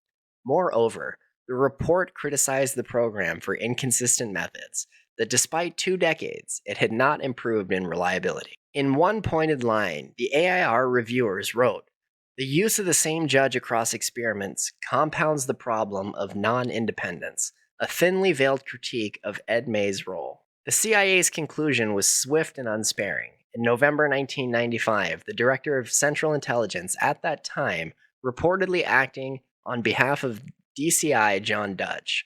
A: Moreover, the report criticized the program for inconsistent methods, that despite 2 decades, it had not improved in reliability. In one pointed line, the AIR reviewers wrote, "The use of the same judge across experiments compounds the problem of non-independence, a thinly veiled critique of Ed May's role." The CIA's conclusion was swift and unsparing. In November 1995, the director of Central Intelligence at that time, reportedly acting on behalf of DCI John Dutch,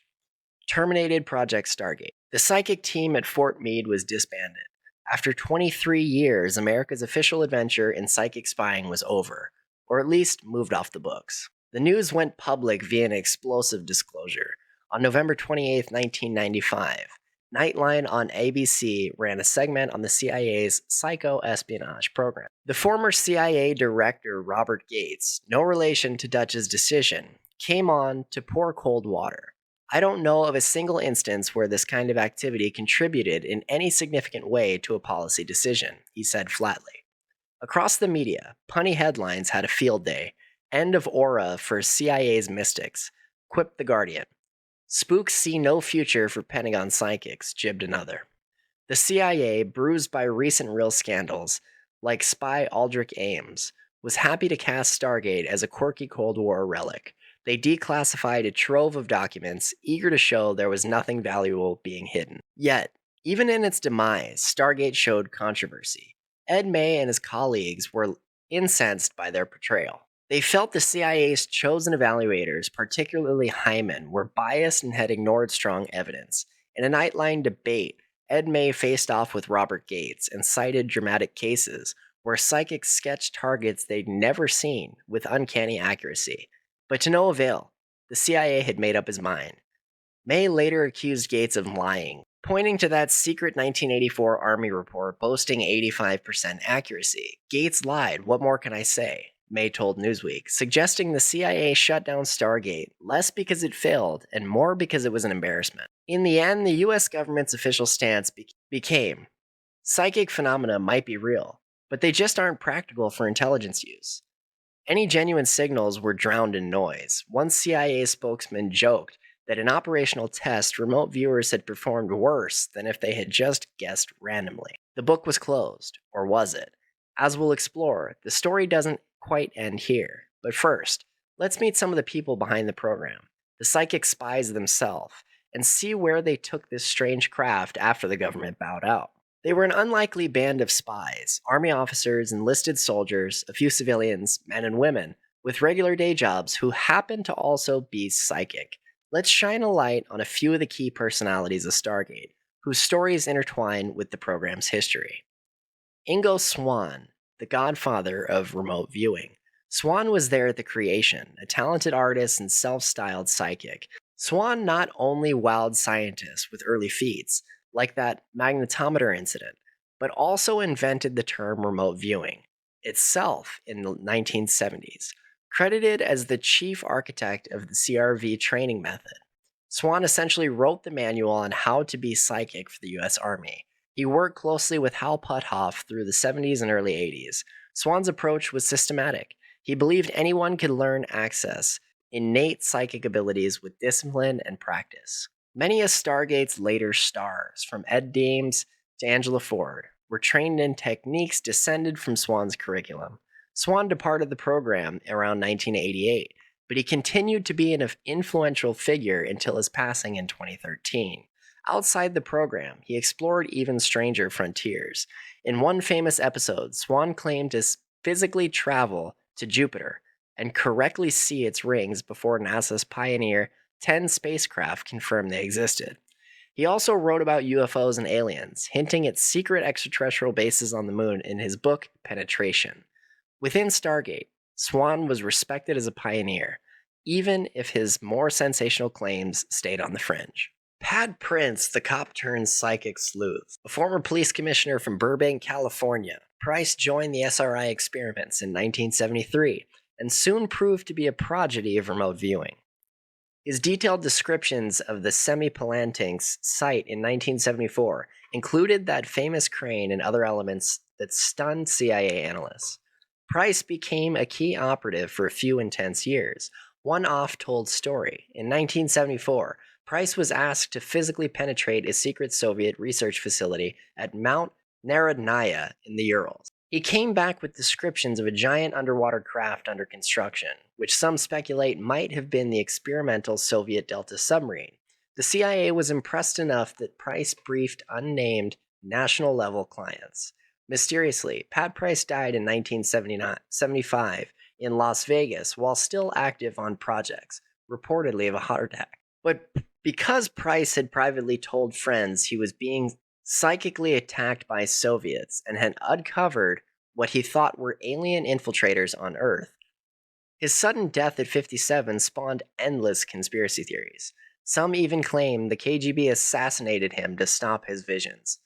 A: terminated Project Stargate. The psychic team at Fort Meade was disbanded. After 23 years, America's official adventure in psychic spying was over, or at least moved off the books. The news went public via an explosive disclosure. On November 28, 1995, Nightline on ABC ran a segment on the CIA's psycho-espionage program. The former CIA director Robert Gates, no relation to Dutch's decision, came on to pour cold water. "I don't know of a single instance where this kind of activity contributed in any significant way to a policy decision," he said flatly. Across the media, punny headlines had a field day. "End of aura for CIA's mystics," quipped The Guardian. "Spooks see no future for Pentagon psychics," jibbed another. The CIA, bruised by recent real scandals, like spy Aldrich Ames, was happy to cast Stargate as a quirky Cold War relic. They declassified a trove of documents, eager to show there was nothing valuable being hidden. Yet, even in its demise, Stargate showed controversy. Ed May and his colleagues were incensed by their portrayal. They felt the CIA's chosen evaluators, particularly Hyman, were biased and had ignored strong evidence. In a Nightline debate, Ed May faced off with Robert Gates and cited dramatic cases where psychics sketched targets they'd never seen with uncanny accuracy. But to no avail. The CIA had made up his mind. May later accused Gates of lying, pointing to that secret 1984 Army report boasting 85% accuracy. "Gates lied, what more can I say?" May told Newsweek, suggesting the CIA shut down Stargate less because it failed and more because it was an embarrassment. In the end, the US government's official stance became, psychic phenomena might be real, but they just aren't practical for intelligence use. Any genuine signals were drowned in noise. One CIA spokesman joked that in operational tests, remote viewers had performed worse than if they had just guessed randomly. The book was closed, or was it? As we'll explore, the story doesn't quite end here. But first, let's meet some of the people behind the program, the psychic spies themselves, and see where they took this strange craft after the government bowed out. They were an unlikely band of spies, Army officers, enlisted soldiers, a few civilians, men and women, with regular day jobs who happened to also be psychic. Let's shine a light on a few of the key personalities of Stargate, whose stories intertwine with the program's history. Ingo Swann, the godfather of remote viewing. Swann was there at the creation, a talented artist and self-styled psychic. Swann not only wowed scientists with early feats, like that magnetometer incident, but also invented the term remote viewing itself in the 1970s. Credited as the chief architect of the CRV training method, Swann essentially wrote the manual on how to be psychic for the US Army. He worked closely with Hal Puthoff through the 70s and early 80s. Swann's approach was systematic. He believed anyone could learn access innate psychic abilities with discipline and practice. Many of Stargate's later stars, from Ed Dames to Angela Ford, were trained in techniques descended from Swann's curriculum. Swann departed the program around 1988, but he continued to be an influential figure until his passing in 2013. Outside the program, he explored even stranger frontiers. In one famous episode, Swann claimed to physically travel to Jupiter and correctly see its rings before NASA's Pioneer 10 spacecraft confirmed they existed. He also wrote about UFOs and aliens, hinting at secret extraterrestrial bases on the moon in his book, Penetration. Within Stargate, Swann was respected as a pioneer, even if his more sensational claims stayed on the fringe. Pat Prince, the cop-turned-psychic sleuth. A former police commissioner from Burbank, California, Price joined the SRI experiments in 1973 and soon proved to be a prodigy of remote viewing. His detailed descriptions of the Semi-Palantinx site in 1974 included that famous crane and other elements that stunned CIA analysts. Price became a key operative for a few intense years. One oft-told story. In 1974, Price was asked to physically penetrate a secret Soviet research facility at Mount Narodnaya in the Urals. He came back with descriptions of a giant underwater craft under construction, which some speculate might have been the experimental Soviet Delta submarine. The CIA was impressed enough that Price briefed unnamed national-level clients. Mysteriously, Pat Price died in 1975 in Las Vegas while still active on projects, reportedly of a heart attack. But because Price had privately told friends he was being psychically attacked by Soviets and had uncovered what he thought were alien infiltrators on Earth, his sudden death at 57 spawned endless conspiracy theories. Some even claim the KGB assassinated him to stop his visions.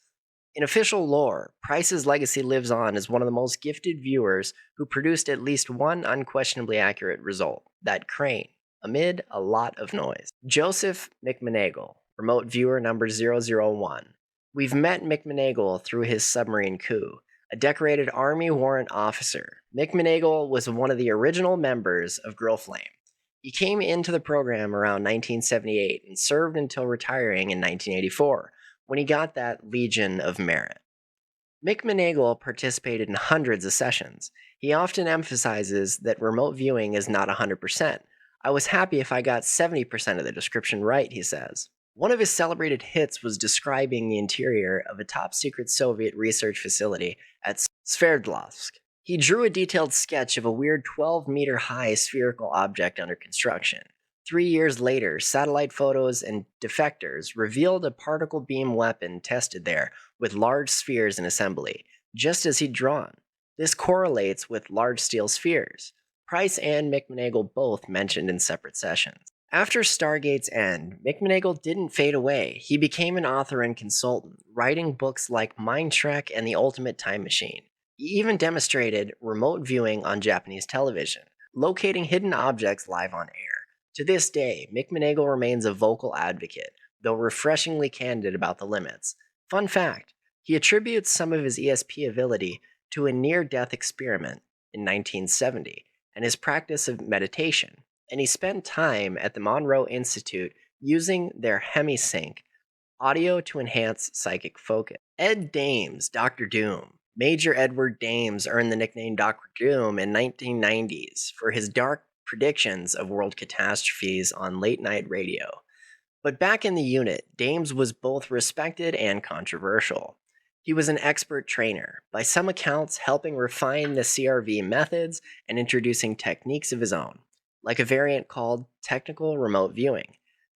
A: In official lore, Price's legacy lives on as one of the most gifted viewers who produced at least one unquestionably accurate result, that crane, amid a lot of noise. Joseph McMoneagle, remote viewer number 001. We've met McMoneagle through his submarine coup, a decorated Army warrant officer. McMoneagle was one of the original members of Grill Flame. He came into the program around 1978 and served until retiring in 1984, when he got that Legion of Merit. McMoneagle participated in hundreds of sessions. He often emphasizes that remote viewing is not 100%. I was happy if I got 70% of the description right, he says. One of his celebrated hits was describing the interior of a top-secret Soviet research facility at Sverdlovsk. He drew a detailed sketch of a weird 12-meter-high spherical object under construction. 3 years later, satellite photos and defectors revealed a particle beam weapon tested there with large spheres in assembly, just as he'd drawn. This correlates with large steel spheres. Price and McMoneagle both mentioned in separate sessions. After Stargate's end, McMoneagle didn't fade away. He became an author and consultant, writing books like Mind Trek and The Ultimate Time Machine. He even demonstrated remote viewing on Japanese television, locating hidden objects live on air. To this day, McMoneagle remains a vocal advocate, though refreshingly candid about the limits. Fun fact, he attributes some of his ESP ability to a near-death experiment in 1970 and his practice of meditation, and he spent time at the Monroe Institute using their HemiSync audio to enhance psychic focus. Ed Dames, Dr. Doom. Major Edward Dames earned the nickname Dr. Doom in 1990s for his dark predictions of world catastrophes on late-night radio. But back in the unit, Dames was both respected and controversial. He was an expert trainer, by some accounts helping refine the CRV methods and introducing techniques of his own, like a variant called technical remote viewing.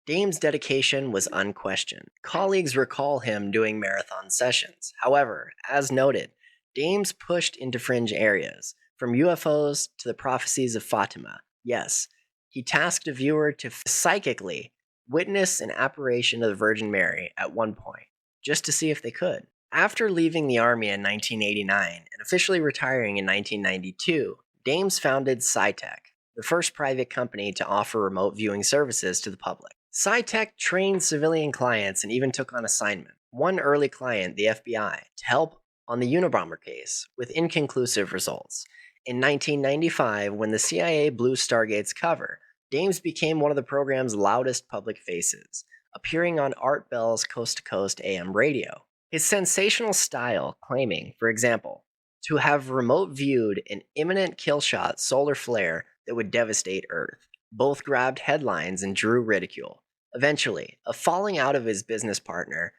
A: Dame's dedication was unquestioned. Colleagues recall him doing marathon sessions. However, as noted, Dames pushed into fringe areas, from UFOs to the prophecies of Fatima. Yes, he tasked a viewer to psychically witness an apparition of the Virgin Mary at one point, just to see if they could. After leaving the Army in 1989 and officially retiring in 1992, Dames founded SciTech, the first private company to offer remote viewing services to the public. SciTech trained civilian clients and even took on assignment. One early client, the FBI, to help on the Unabomber case, with inconclusive results. In 1995, when the CIA blew Stargate's cover, Dames became one of the program's loudest public faces, appearing on Art Bell's Coast to Coast AM radio. His sensational style claiming, for example, to have remote viewed an imminent killshot solar flare that would devastate Earth, both grabbed headlines and drew ridicule. Eventually, a falling out of his business partner,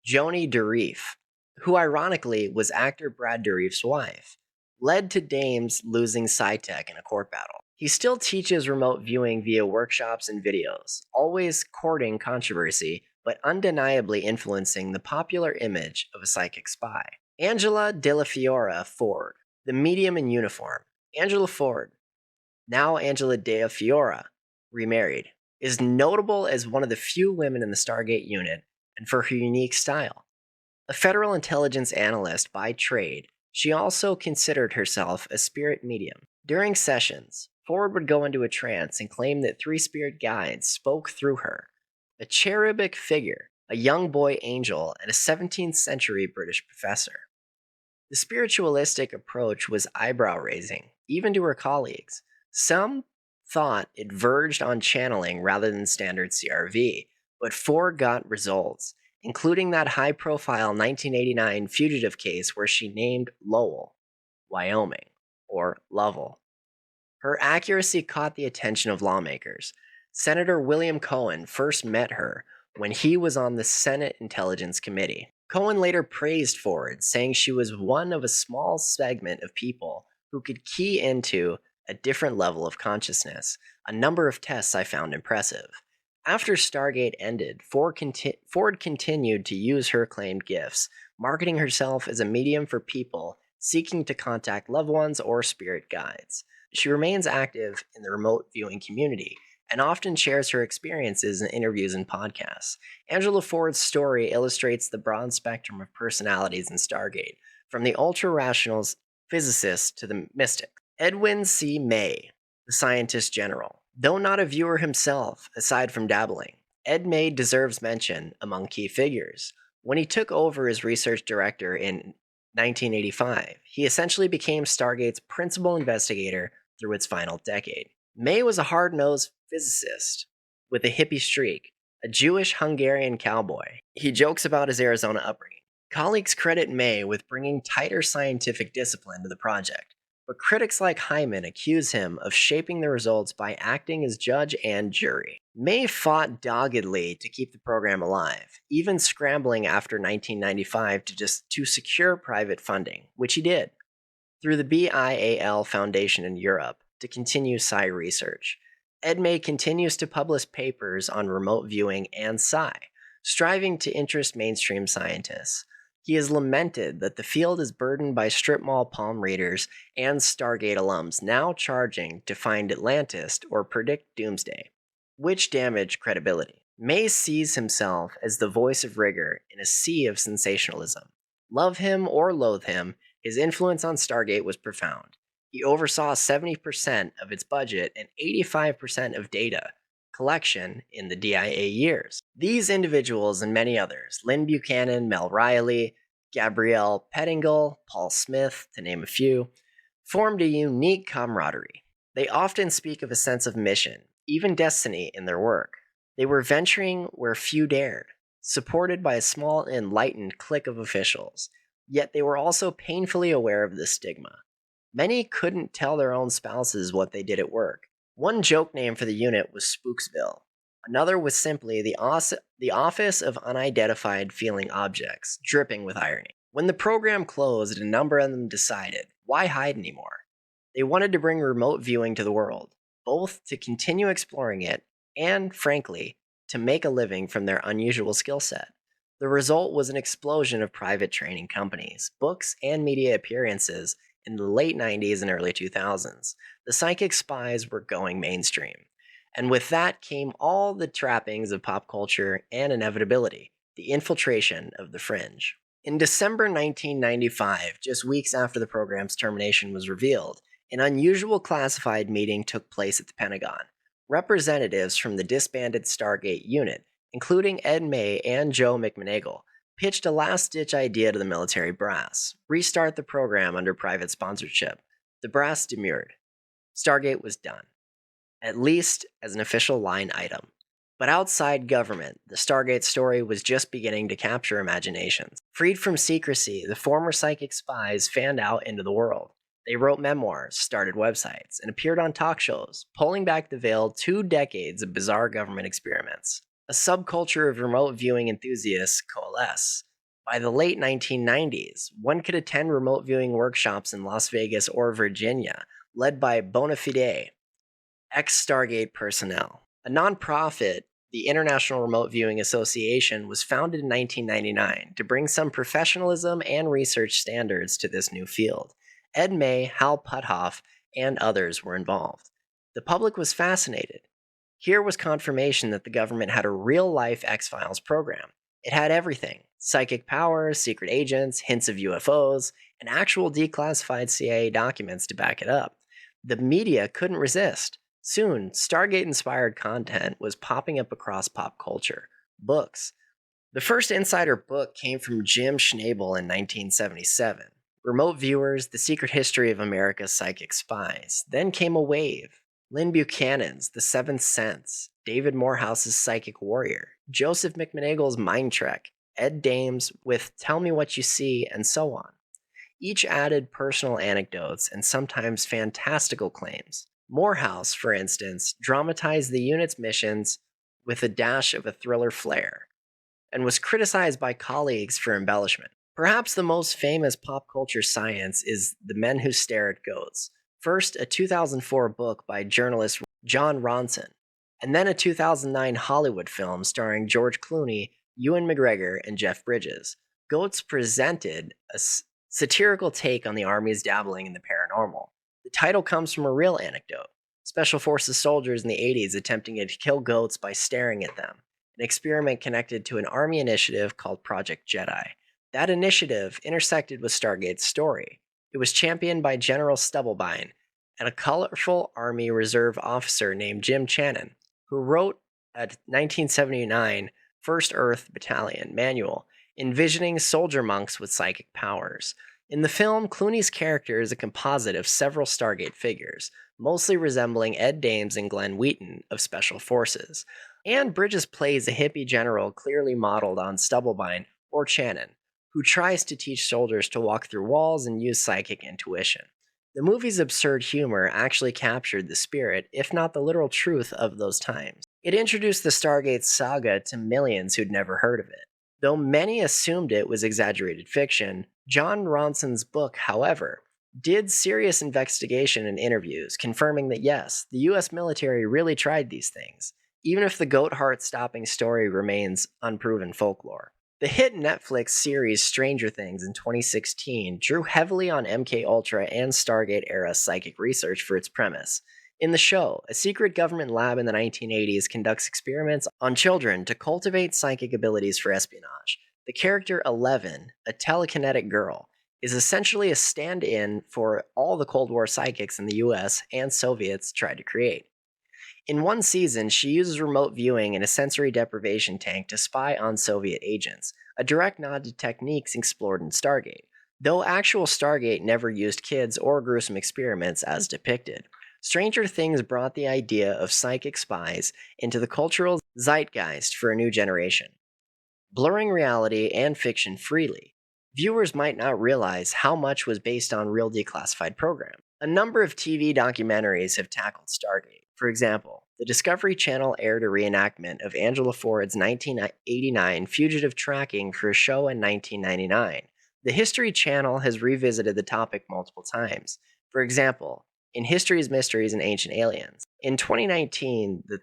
A: Joni DeReef, who ironically was actor Brad Dourif's wife, led to Dames losing SciTech in a court battle. He still teaches remote viewing via workshops and videos, always courting controversy, but undeniably influencing the popular image of a psychic spy. Angela De La Fiora Ford, the medium in uniform. Angela Ford, now Angela De La Fiora, remarried, is notable as one of the few women in the Stargate unit and for her unique style. A federal intelligence analyst by trade, she also considered herself a spirit medium. During sessions, Ford would go into a trance and claim that three spirit guides spoke through her: a cherubic figure, a young boy angel, and a 17th century British professor. The spiritualistic approach was eyebrow-raising, even to her colleagues. Some thought it verged on channeling rather than standard CRV, but Ford got results, including that high-profile 1989 fugitive case where she named Lowell, Wyoming, or Lovell. Her accuracy caught the attention of lawmakers. Senator William Cohen first met her when he was on the Senate Intelligence Committee. Cohen later praised Ford, saying she was one of a small segment of people who could key into a different level of consciousness, a number of tests I found impressive. After Stargate ended, Ford continued to use her claimed gifts, marketing herself as a medium for people seeking to contact loved ones or spirit guides. She remains active in the remote viewing community and often shares her experiences in interviews and podcasts. Angela Ford's story illustrates the broad spectrum of personalities in Stargate, from the ultra-rational physicist to the mystic. Edwin C. May, the scientist general. Though not a viewer himself, aside from dabbling, Ed May deserves mention among key figures. When he took over as research director in 1985, he essentially became Stargate's principal investigator through its final decade. May was a hard-nosed physicist with a hippie streak, a Jewish Hungarian cowboy. He jokes about his Arizona upbringing. Colleagues credit May with bringing tighter scientific discipline to the project, but critics like Hyman accuse him of shaping the results by acting as judge and jury. May fought doggedly to keep the program alive, even scrambling after 1995 to secure private funding, which he did, through the BIAL Foundation in Europe, to continue Psi research. Ed May continues to publish papers on remote viewing and Psi, striving to interest mainstream scientists. He has lamented that the field is burdened by strip mall palm readers and Stargate alums now charging to find Atlantis or predict doomsday, which damage credibility. May sees himself as the voice of rigor in a sea of sensationalism. Love him or loathe him, his influence on Stargate was profound. He oversaw 70% of its budget and 85% of data collection in the DIA years. These individuals and many others, Lynn Buchanan, Mel Riley, Gabrielle Pettingill, Paul Smith, to name a few, formed a unique camaraderie. They often speak of a sense of mission, even destiny, in their work. They were venturing where few dared, supported by a small enlightened clique of officials, yet they were also painfully aware of the stigma. Many couldn't tell their own spouses what they did at work. One joke name for the unit was Spooksville. Another was simply the Office of Unidentified Feeling Objects, dripping with irony. When the program closed, a number of them decided, why hide anymore? They wanted to bring remote viewing to the world, both to continue exploring it and, frankly, to make a living from their unusual skill set. The result was an explosion of private training companies, books, and media appearances in the late 90s and early 2000s. The psychic spies were going mainstream. And with that came all the trappings of pop culture and inevitability, the infiltration of the fringe. In December 1995, just weeks after the program's termination was revealed, an unusual classified meeting took place at the Pentagon. Representatives from the disbanded Stargate unit, including Ed May and Joe McMoneagle, pitched a last-ditch idea to the military brass: restart the program under private sponsorship. The brass demurred. Stargate was done, at least as an official line item. But outside government, the Stargate story was just beginning to capture imaginations. Freed from secrecy, the former psychic spies fanned out into the world. They wrote memoirs, started websites, and appeared on talk shows, pulling back the veil 2 decades of bizarre government experiments. A subculture of remote viewing enthusiasts coalesce. By the late 1990s, one could attend remote viewing workshops in Las Vegas or Virginia, led by bona fide ex-Stargate personnel. A nonprofit, the International Remote Viewing Association, was founded in 1999 to bring some professionalism and research standards to this new field. Ed May, Hal Puthoff, and others were involved. The public was fascinated. Here was confirmation that the government had a real-life X-Files program. It had everything: psychic powers, secret agents, hints of UFOs, and actual declassified CIA documents to back it up. The media couldn't resist. Soon, Stargate-inspired content was popping up across pop culture. Books. The first insider book came from Jim Schnabel in 1977. Remote Viewers, The Secret History of America's Psychic Spies. Then came a wave. Lynn Buchanan's The Seventh Sense, David Morehouse's Psychic Warrior, Joseph McMoneagle's Mind Trek, Ed Dames with Tell Me What You See, and so on. Each added personal anecdotes and sometimes fantastical claims. Morehouse, for instance, dramatized the unit's missions with a dash of a thriller flair, and was criticized by colleagues for embellishment. Perhaps the most famous pop culture science is The Men Who Stare at Goats. First, a 2004 book by journalist John Ronson, and then a 2009 Hollywood film starring George Clooney, Ewan McGregor, and Jeff Bridges. Goats presented a satirical take on the Army's dabbling in the paranormal. The title comes from a real anecdote: Special Forces soldiers in the 80s attempting to kill goats by staring at them, an experiment connected to an Army initiative called Project Jedi. That initiative intersected with Stargate's story. It was championed by General Stubblebine and a colorful Army Reserve officer named Jim Channon, who wrote a 1979 First Earth Battalion manual envisioning soldier monks with psychic powers. In the film, Clooney's character is a composite of several Stargate figures, mostly resembling Ed Dames and Glenn Wheaton of Special Forces. And Bridges plays a hippie general clearly modeled on Stubblebine or Channon, who tries to teach soldiers to walk through walls and use psychic intuition. The movie's absurd humor actually captured the spirit, if not the literal truth, of those times. It introduced the Stargate saga to millions who'd never heard of it. Though many assumed it was exaggerated fiction, John Ronson's book, however, did serious investigation and interviews, confirming that yes, the US military really tried these things, even if the goat heart stopping story remains unproven folklore. The hit Netflix series Stranger Things in 2016 drew heavily on MKUltra and Stargate-era psychic research for its premise. In the show, a secret government lab in the 1980s conducts experiments on children to cultivate psychic abilities for espionage. The character 11, a telekinetic girl, is essentially a stand-in for all the Cold War psychics in the US and Soviets tried to create. In one season, she uses remote viewing in a sensory deprivation tank to spy on Soviet agents, a direct nod to techniques explored in Stargate, though actual Stargate never used kids or gruesome experiments as depicted. Stranger Things brought the idea of psychic spies into the cultural zeitgeist for a new generation, blurring reality and fiction freely. Viewers might not realize how much was based on real declassified programs. A number of TV documentaries have tackled Stargate. For example, the Discovery Channel aired a reenactment of Angela Ford's 1989 fugitive tracking for a show in 1999. The History Channel has revisited the topic multiple times. For example, in History's Mysteries and Ancient Aliens. In 2019, the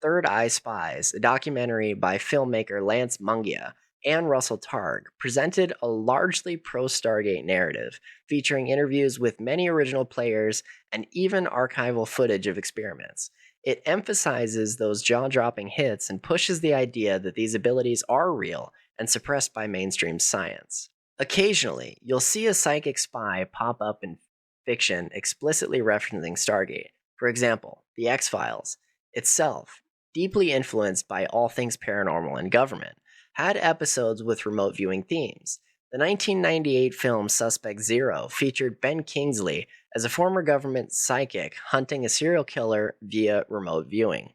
A: Third Eye Spies, a documentary by filmmaker Lance Mungia and Russell Targ, presented a largely pro-Stargate narrative, featuring interviews with many original players and even archival footage of experiments. It emphasizes those jaw-dropping hits and pushes the idea that these abilities are real and suppressed by mainstream science. Occasionally, you'll see a psychic spy pop up in fiction explicitly referencing Stargate. For example, The X-Files itself, deeply influenced by all things paranormal and government, had episodes with remote viewing themes. The 1998 film Suspect Zero featured Ben Kingsley as a former government psychic hunting a serial killer via remote viewing.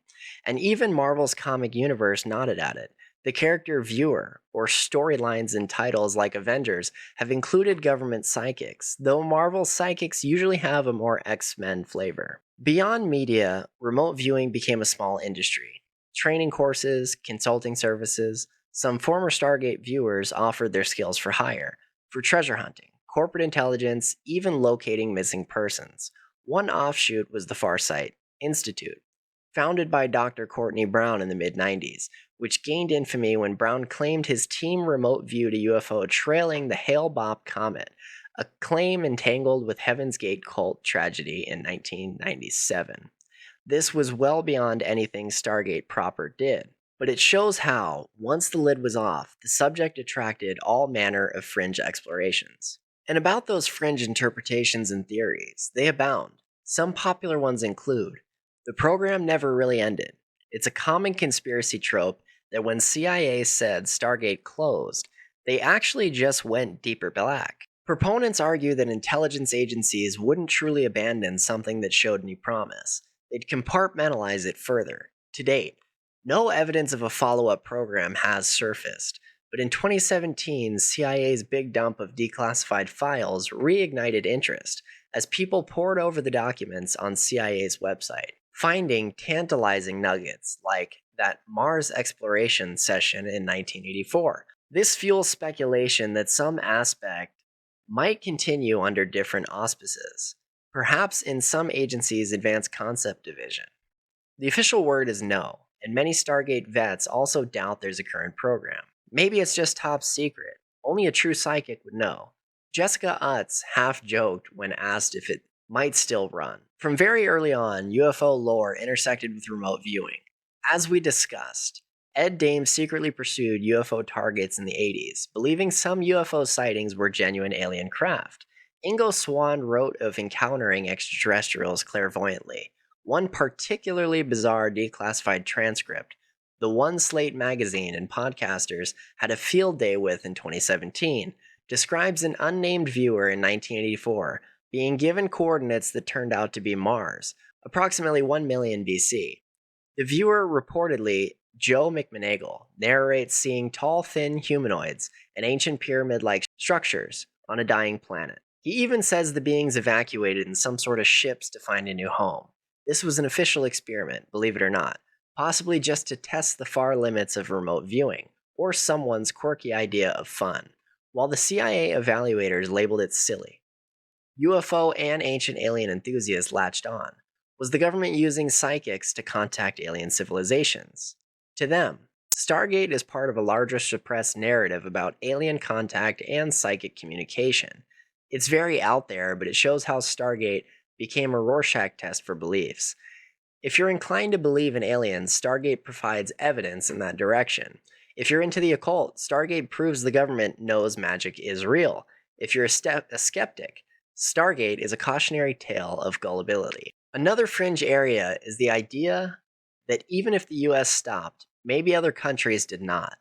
A: And even Marvel's comic universe nodded at it. The character Viewer, or storylines in titles like Avengers, have included government psychics, though Marvel's psychics usually have a more X-Men flavor. Beyond media, remote viewing became a small industry. Training courses, consulting services, some former Stargate viewers offered their skills for hire, for treasure hunting, corporate intelligence, even locating missing persons. One offshoot was the Farsight Institute, founded by Dr. Courtney Brown in the mid-90s, which gained infamy when Brown claimed his team remote viewed a UFO trailing the Hale-Bopp comet, a claim entangled with Heaven's Gate cult tragedy in 1997. This was well beyond anything Stargate proper did, but it shows how, once the lid was off, the subject attracted all manner of fringe explorations. And about those fringe interpretations and theories, they abound. Some popular ones include: the program never really ended. It's a common conspiracy trope that when CIA said Stargate closed, they actually just went deeper black. Proponents argue that intelligence agencies wouldn't truly abandon something that showed any promise. They'd compartmentalize it further. To date, no evidence of a follow-up program has surfaced, but in 2017, CIA's big dump of declassified files reignited interest as people pored over the documents on CIA's website, finding tantalizing nuggets like that Mars exploration session in 1984. This fuels speculation that some aspect might continue under different auspices, perhaps in some agencies' advanced concept division. The official word is no, and many Stargate vets also doubt there's a current program. Maybe it's just top secret. Only a true psychic would know. Jessica Utz half-joked when asked if it might still run. From very early on, UFO lore intersected with remote viewing. As we discussed, Ed Dames secretly pursued UFO targets in the 80s, believing some UFO sightings were genuine alien craft. Ingo Swann wrote of encountering extraterrestrials clairvoyantly. One particularly bizarre declassified transcript, the one Slate magazine and podcasters had a field day with in 2017, describes an unnamed viewer in 1984 being given coordinates that turned out to be Mars, approximately 1 million BC. The viewer, reportedly Joe McMoneagle, narrates seeing tall, thin humanoids and ancient pyramid-like structures on a dying planet. He even says the beings evacuated in some sort of ships to find a new home. This was an official experiment, believe it or not, possibly just to test the far limits of remote viewing, or someone's quirky idea of fun, while the CIA evaluators labeled it silly. UFO and ancient alien enthusiasts latched on. Was the government using psychics to contact alien civilizations? To them, Stargate is part of a larger suppressed narrative about alien contact and psychic communication. It's very out there, but it shows how Stargate became a Rorschach test for beliefs. If you're inclined to believe in aliens, Stargate provides evidence in that direction. If you're into the occult, Stargate proves the government knows magic is real. If you're a skeptic, Stargate is a cautionary tale of gullibility. Another fringe area is the idea that even if the US stopped, maybe other countries did not.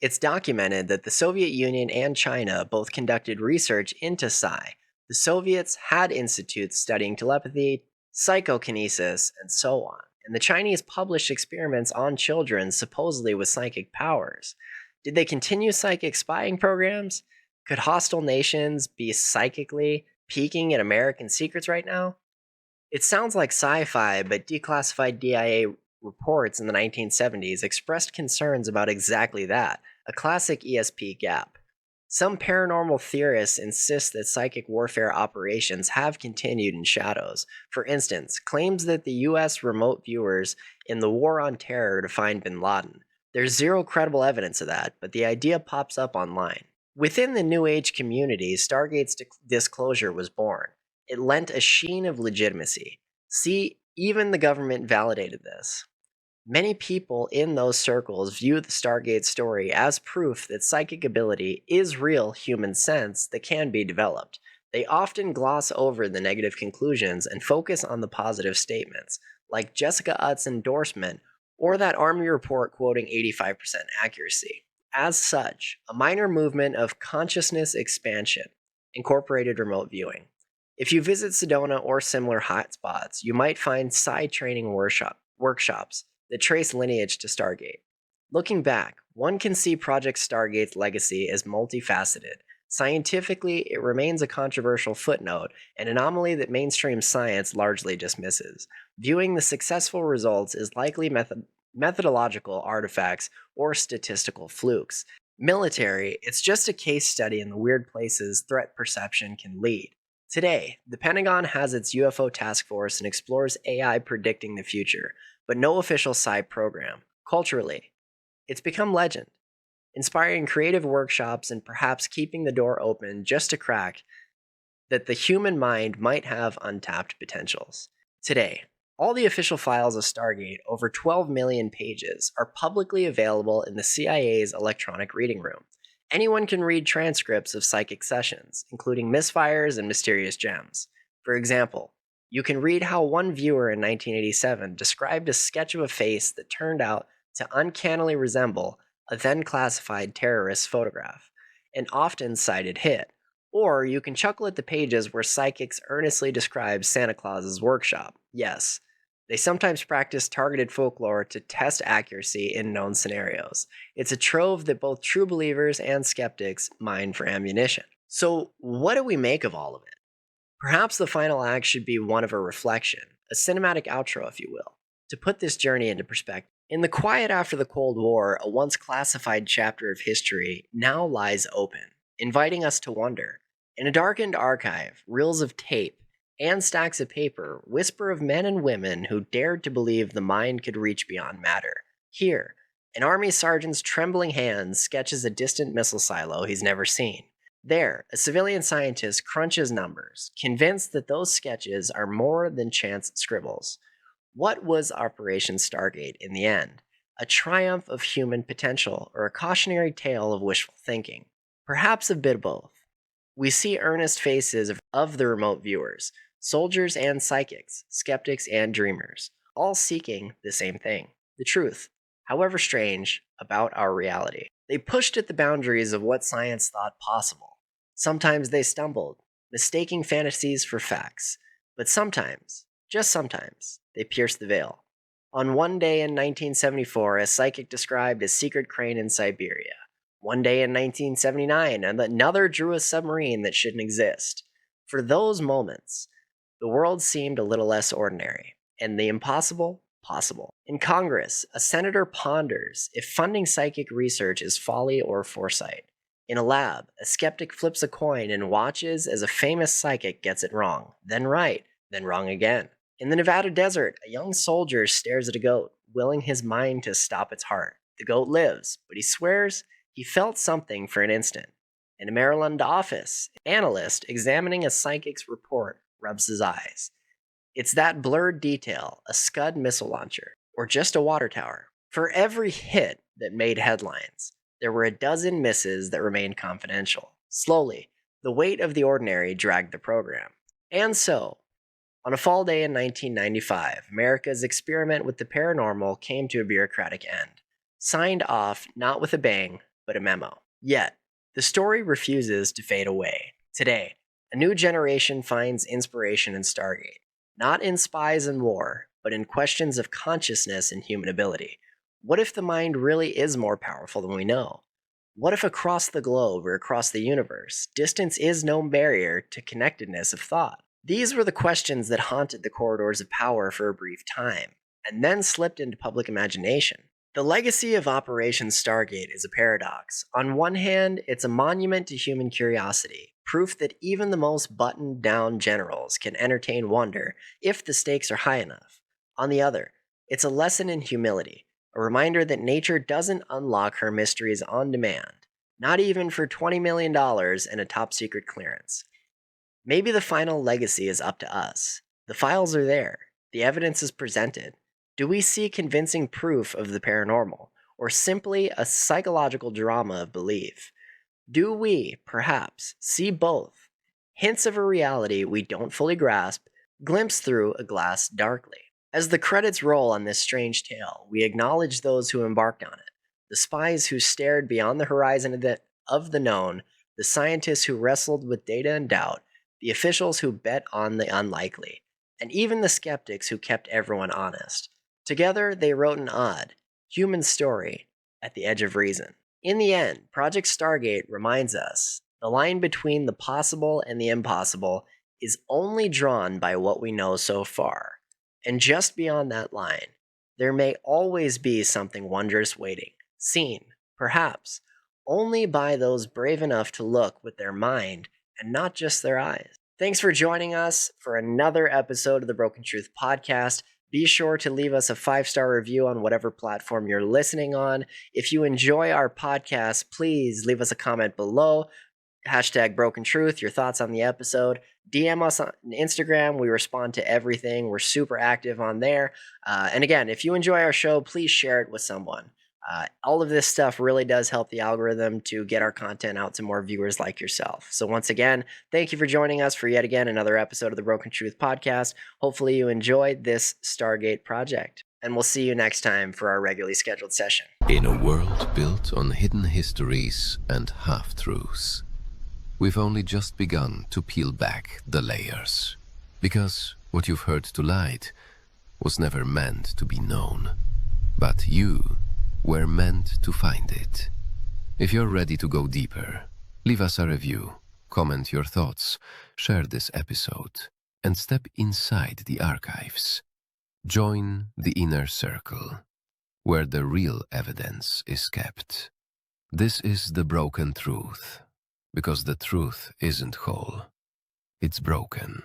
A: It's documented that the Soviet Union and China both conducted research into psi. The Soviets had institutes studying telepathy, psychokinesis, and so on, and the Chinese published experiments on children supposedly with psychic powers. Did they continue psychic spying programs? Could hostile nations be psychically peeking at American secrets right now? It sounds like sci-fi, but declassified DIA reports in the 1970s expressed concerns about exactly that, a classic ESP gap. Some paranormal theorists insist that psychic warfare operations have continued in shadows. For instance, claims that the US remote viewers in the War on Terror to find bin Laden. There's zero credible evidence of that, but the idea pops up online. Within the New Age community, Stargate's disclosure was born. It lent a sheen of legitimacy. See, even the government validated this. Many people in those circles view the Stargate story as proof that psychic ability is real human sense that can be developed. They often gloss over the negative conclusions and focus on the positive statements, like Jessica Utt's endorsement or that Army report quoting 85% accuracy. As such, a minor movement of consciousness expansion incorporated remote viewing. If you visit Sedona or similar hotspots, you might find psi training workshops that trace lineage to Stargate. Looking back, one can see Project Stargate's legacy as multifaceted. Scientifically, it remains a controversial footnote, an anomaly that mainstream science largely dismisses. Viewing the successful results is likely methodological artifacts or statistical flukes. Military, it's just a case study in the weird places threat perception can lead. Today, the Pentagon has its UFO task force and explores AI predicting the future, but no official psi program. Culturally, it's become legend, inspiring creative workshops and perhaps keeping the door open just a crack that the human mind might have untapped potentials. Today, all the official files of Stargate, over 12 million pages, are publicly available in the CIA's electronic reading room. Anyone can read transcripts of psychic sessions, including misfires and mysterious gems. For example, you can read how one viewer in 1987 described a sketch of a face that turned out to uncannily resemble a then classified terrorist photograph, an often cited hit. Or you can chuckle at the pages where psychics earnestly describe Santa Claus's workshop. Yes, they sometimes practice targeted folklore to test accuracy in known scenarios. It's a trove that both true believers and skeptics mine for ammunition. So, what do we make of all of it? Perhaps the final act should be one of a reflection, a cinematic outro, if you will, to put this journey into perspective. In the quiet after the Cold War, a once classified chapter of history now lies open, inviting us to wonder. In a darkened archive, reels of tape, and stacks of paper whisper of men and women who dared to believe the mind could reach beyond matter. Here, an army sergeant's trembling hand sketches a distant missile silo he's never seen. There, a civilian scientist crunches numbers, convinced that those sketches are more than chance scribbles. What was Operation Stargate in the end? A triumph of human potential or a cautionary tale of wishful thinking? Perhaps a bit of both. We see earnest faces of the remote viewers, soldiers and psychics, skeptics and dreamers, all seeking the same thing, the truth, however strange, about our reality. They pushed at the boundaries of what science thought possible. Sometimes they stumbled, mistaking fantasies for facts, but sometimes, just sometimes, they pierced the veil. On one day in 1974, a psychic described a secret crane in Siberia. One day in 1979, another drew a submarine that shouldn't exist. For those moments, the world seemed a little less ordinary, and the impossible, possible. In Congress, a senator ponders if funding psychic research is folly or foresight. In a lab, a skeptic flips a coin and watches as a famous psychic gets it wrong, then right, then wrong again. In the Nevada desert, a young soldier stares at a goat, willing his mind to stop its heart. The goat lives, but he swears he felt something for an instant. In a Maryland office, an analyst examining a psychic's report rubs his eyes. It's that blurred detail, a Scud missile launcher, or just a water tower. For every hit that made headlines, there were a dozen misses that remained confidential. Slowly, the weight of the ordinary dragged the program. And so, on a fall day in 1995, America's experiment with the paranormal came to a bureaucratic end. Signed off not with a bang, but a memo. Yet, the story refuses to fade away. Today, a new generation finds inspiration in Stargate, not in spies and war, but in questions of consciousness and human ability. What if the mind really is more powerful than we know? What if across the globe or across the universe, distance is no barrier to connectedness of thought? These were the questions that haunted the corridors of power for a brief time, and then slipped into public imagination. The legacy of Operation Stargate is a paradox. On one hand, it's a monument to human curiosity, proof that even the most buttoned-down generals can entertain wonder if the stakes are high enough. On the other, It's a lesson in humility, a reminder that nature doesn't unlock her mysteries on demand, not even for $20 million and a top secret clearance. Maybe the final legacy is up to us. The files are there, the evidence is presented. Do we see convincing proof of the paranormal, or simply a psychological drama of belief? Do we, perhaps, see both? Hints of a reality we don't fully grasp, glimpsed through a glass darkly. As the credits roll on this strange tale, we acknowledge those who embarked on it, the spies who stared beyond the horizon of the known, the scientists who wrestled with data and doubt, the officials who bet on the unlikely, and even the skeptics who kept everyone honest. Together, they wrote an odd, human story at the edge of reason. In the end, Project Stargate reminds us the line between the possible and the impossible is only drawn by what we know so far. And just beyond that line, there may always be something wondrous waiting, seen, perhaps, only by those brave enough to look with their mind and not just their eyes. Thanks for joining us for another episode of the Broken Truth Podcast. Be sure to leave us a 5-star review on whatever platform you're listening on. If you enjoy our podcast, please leave us a comment below. #Broken Truth, your thoughts on the episode. DM us on Instagram. We respond to everything. We're super active on there. And again, if you enjoy our show, please share it with someone. All of this stuff really does help the algorithm to get our content out to more viewers like yourself. So once again, thank you for joining us for yet again another episode of the Broken Truth Podcast. Hopefully you enjoyed this Stargate project. And we'll see you next time for our regularly scheduled session.
B: In a world built on hidden histories and half-truths, we've only just begun to peel back the layers. Because what you've heard tonight was never meant to be known. But you were meant to find it. If you're ready to go deeper, leave us a review, comment your thoughts, share this episode, and step inside the archives. Join the inner circle, where the real evidence is kept. This is the broken truth, because the truth isn't whole, it's broken.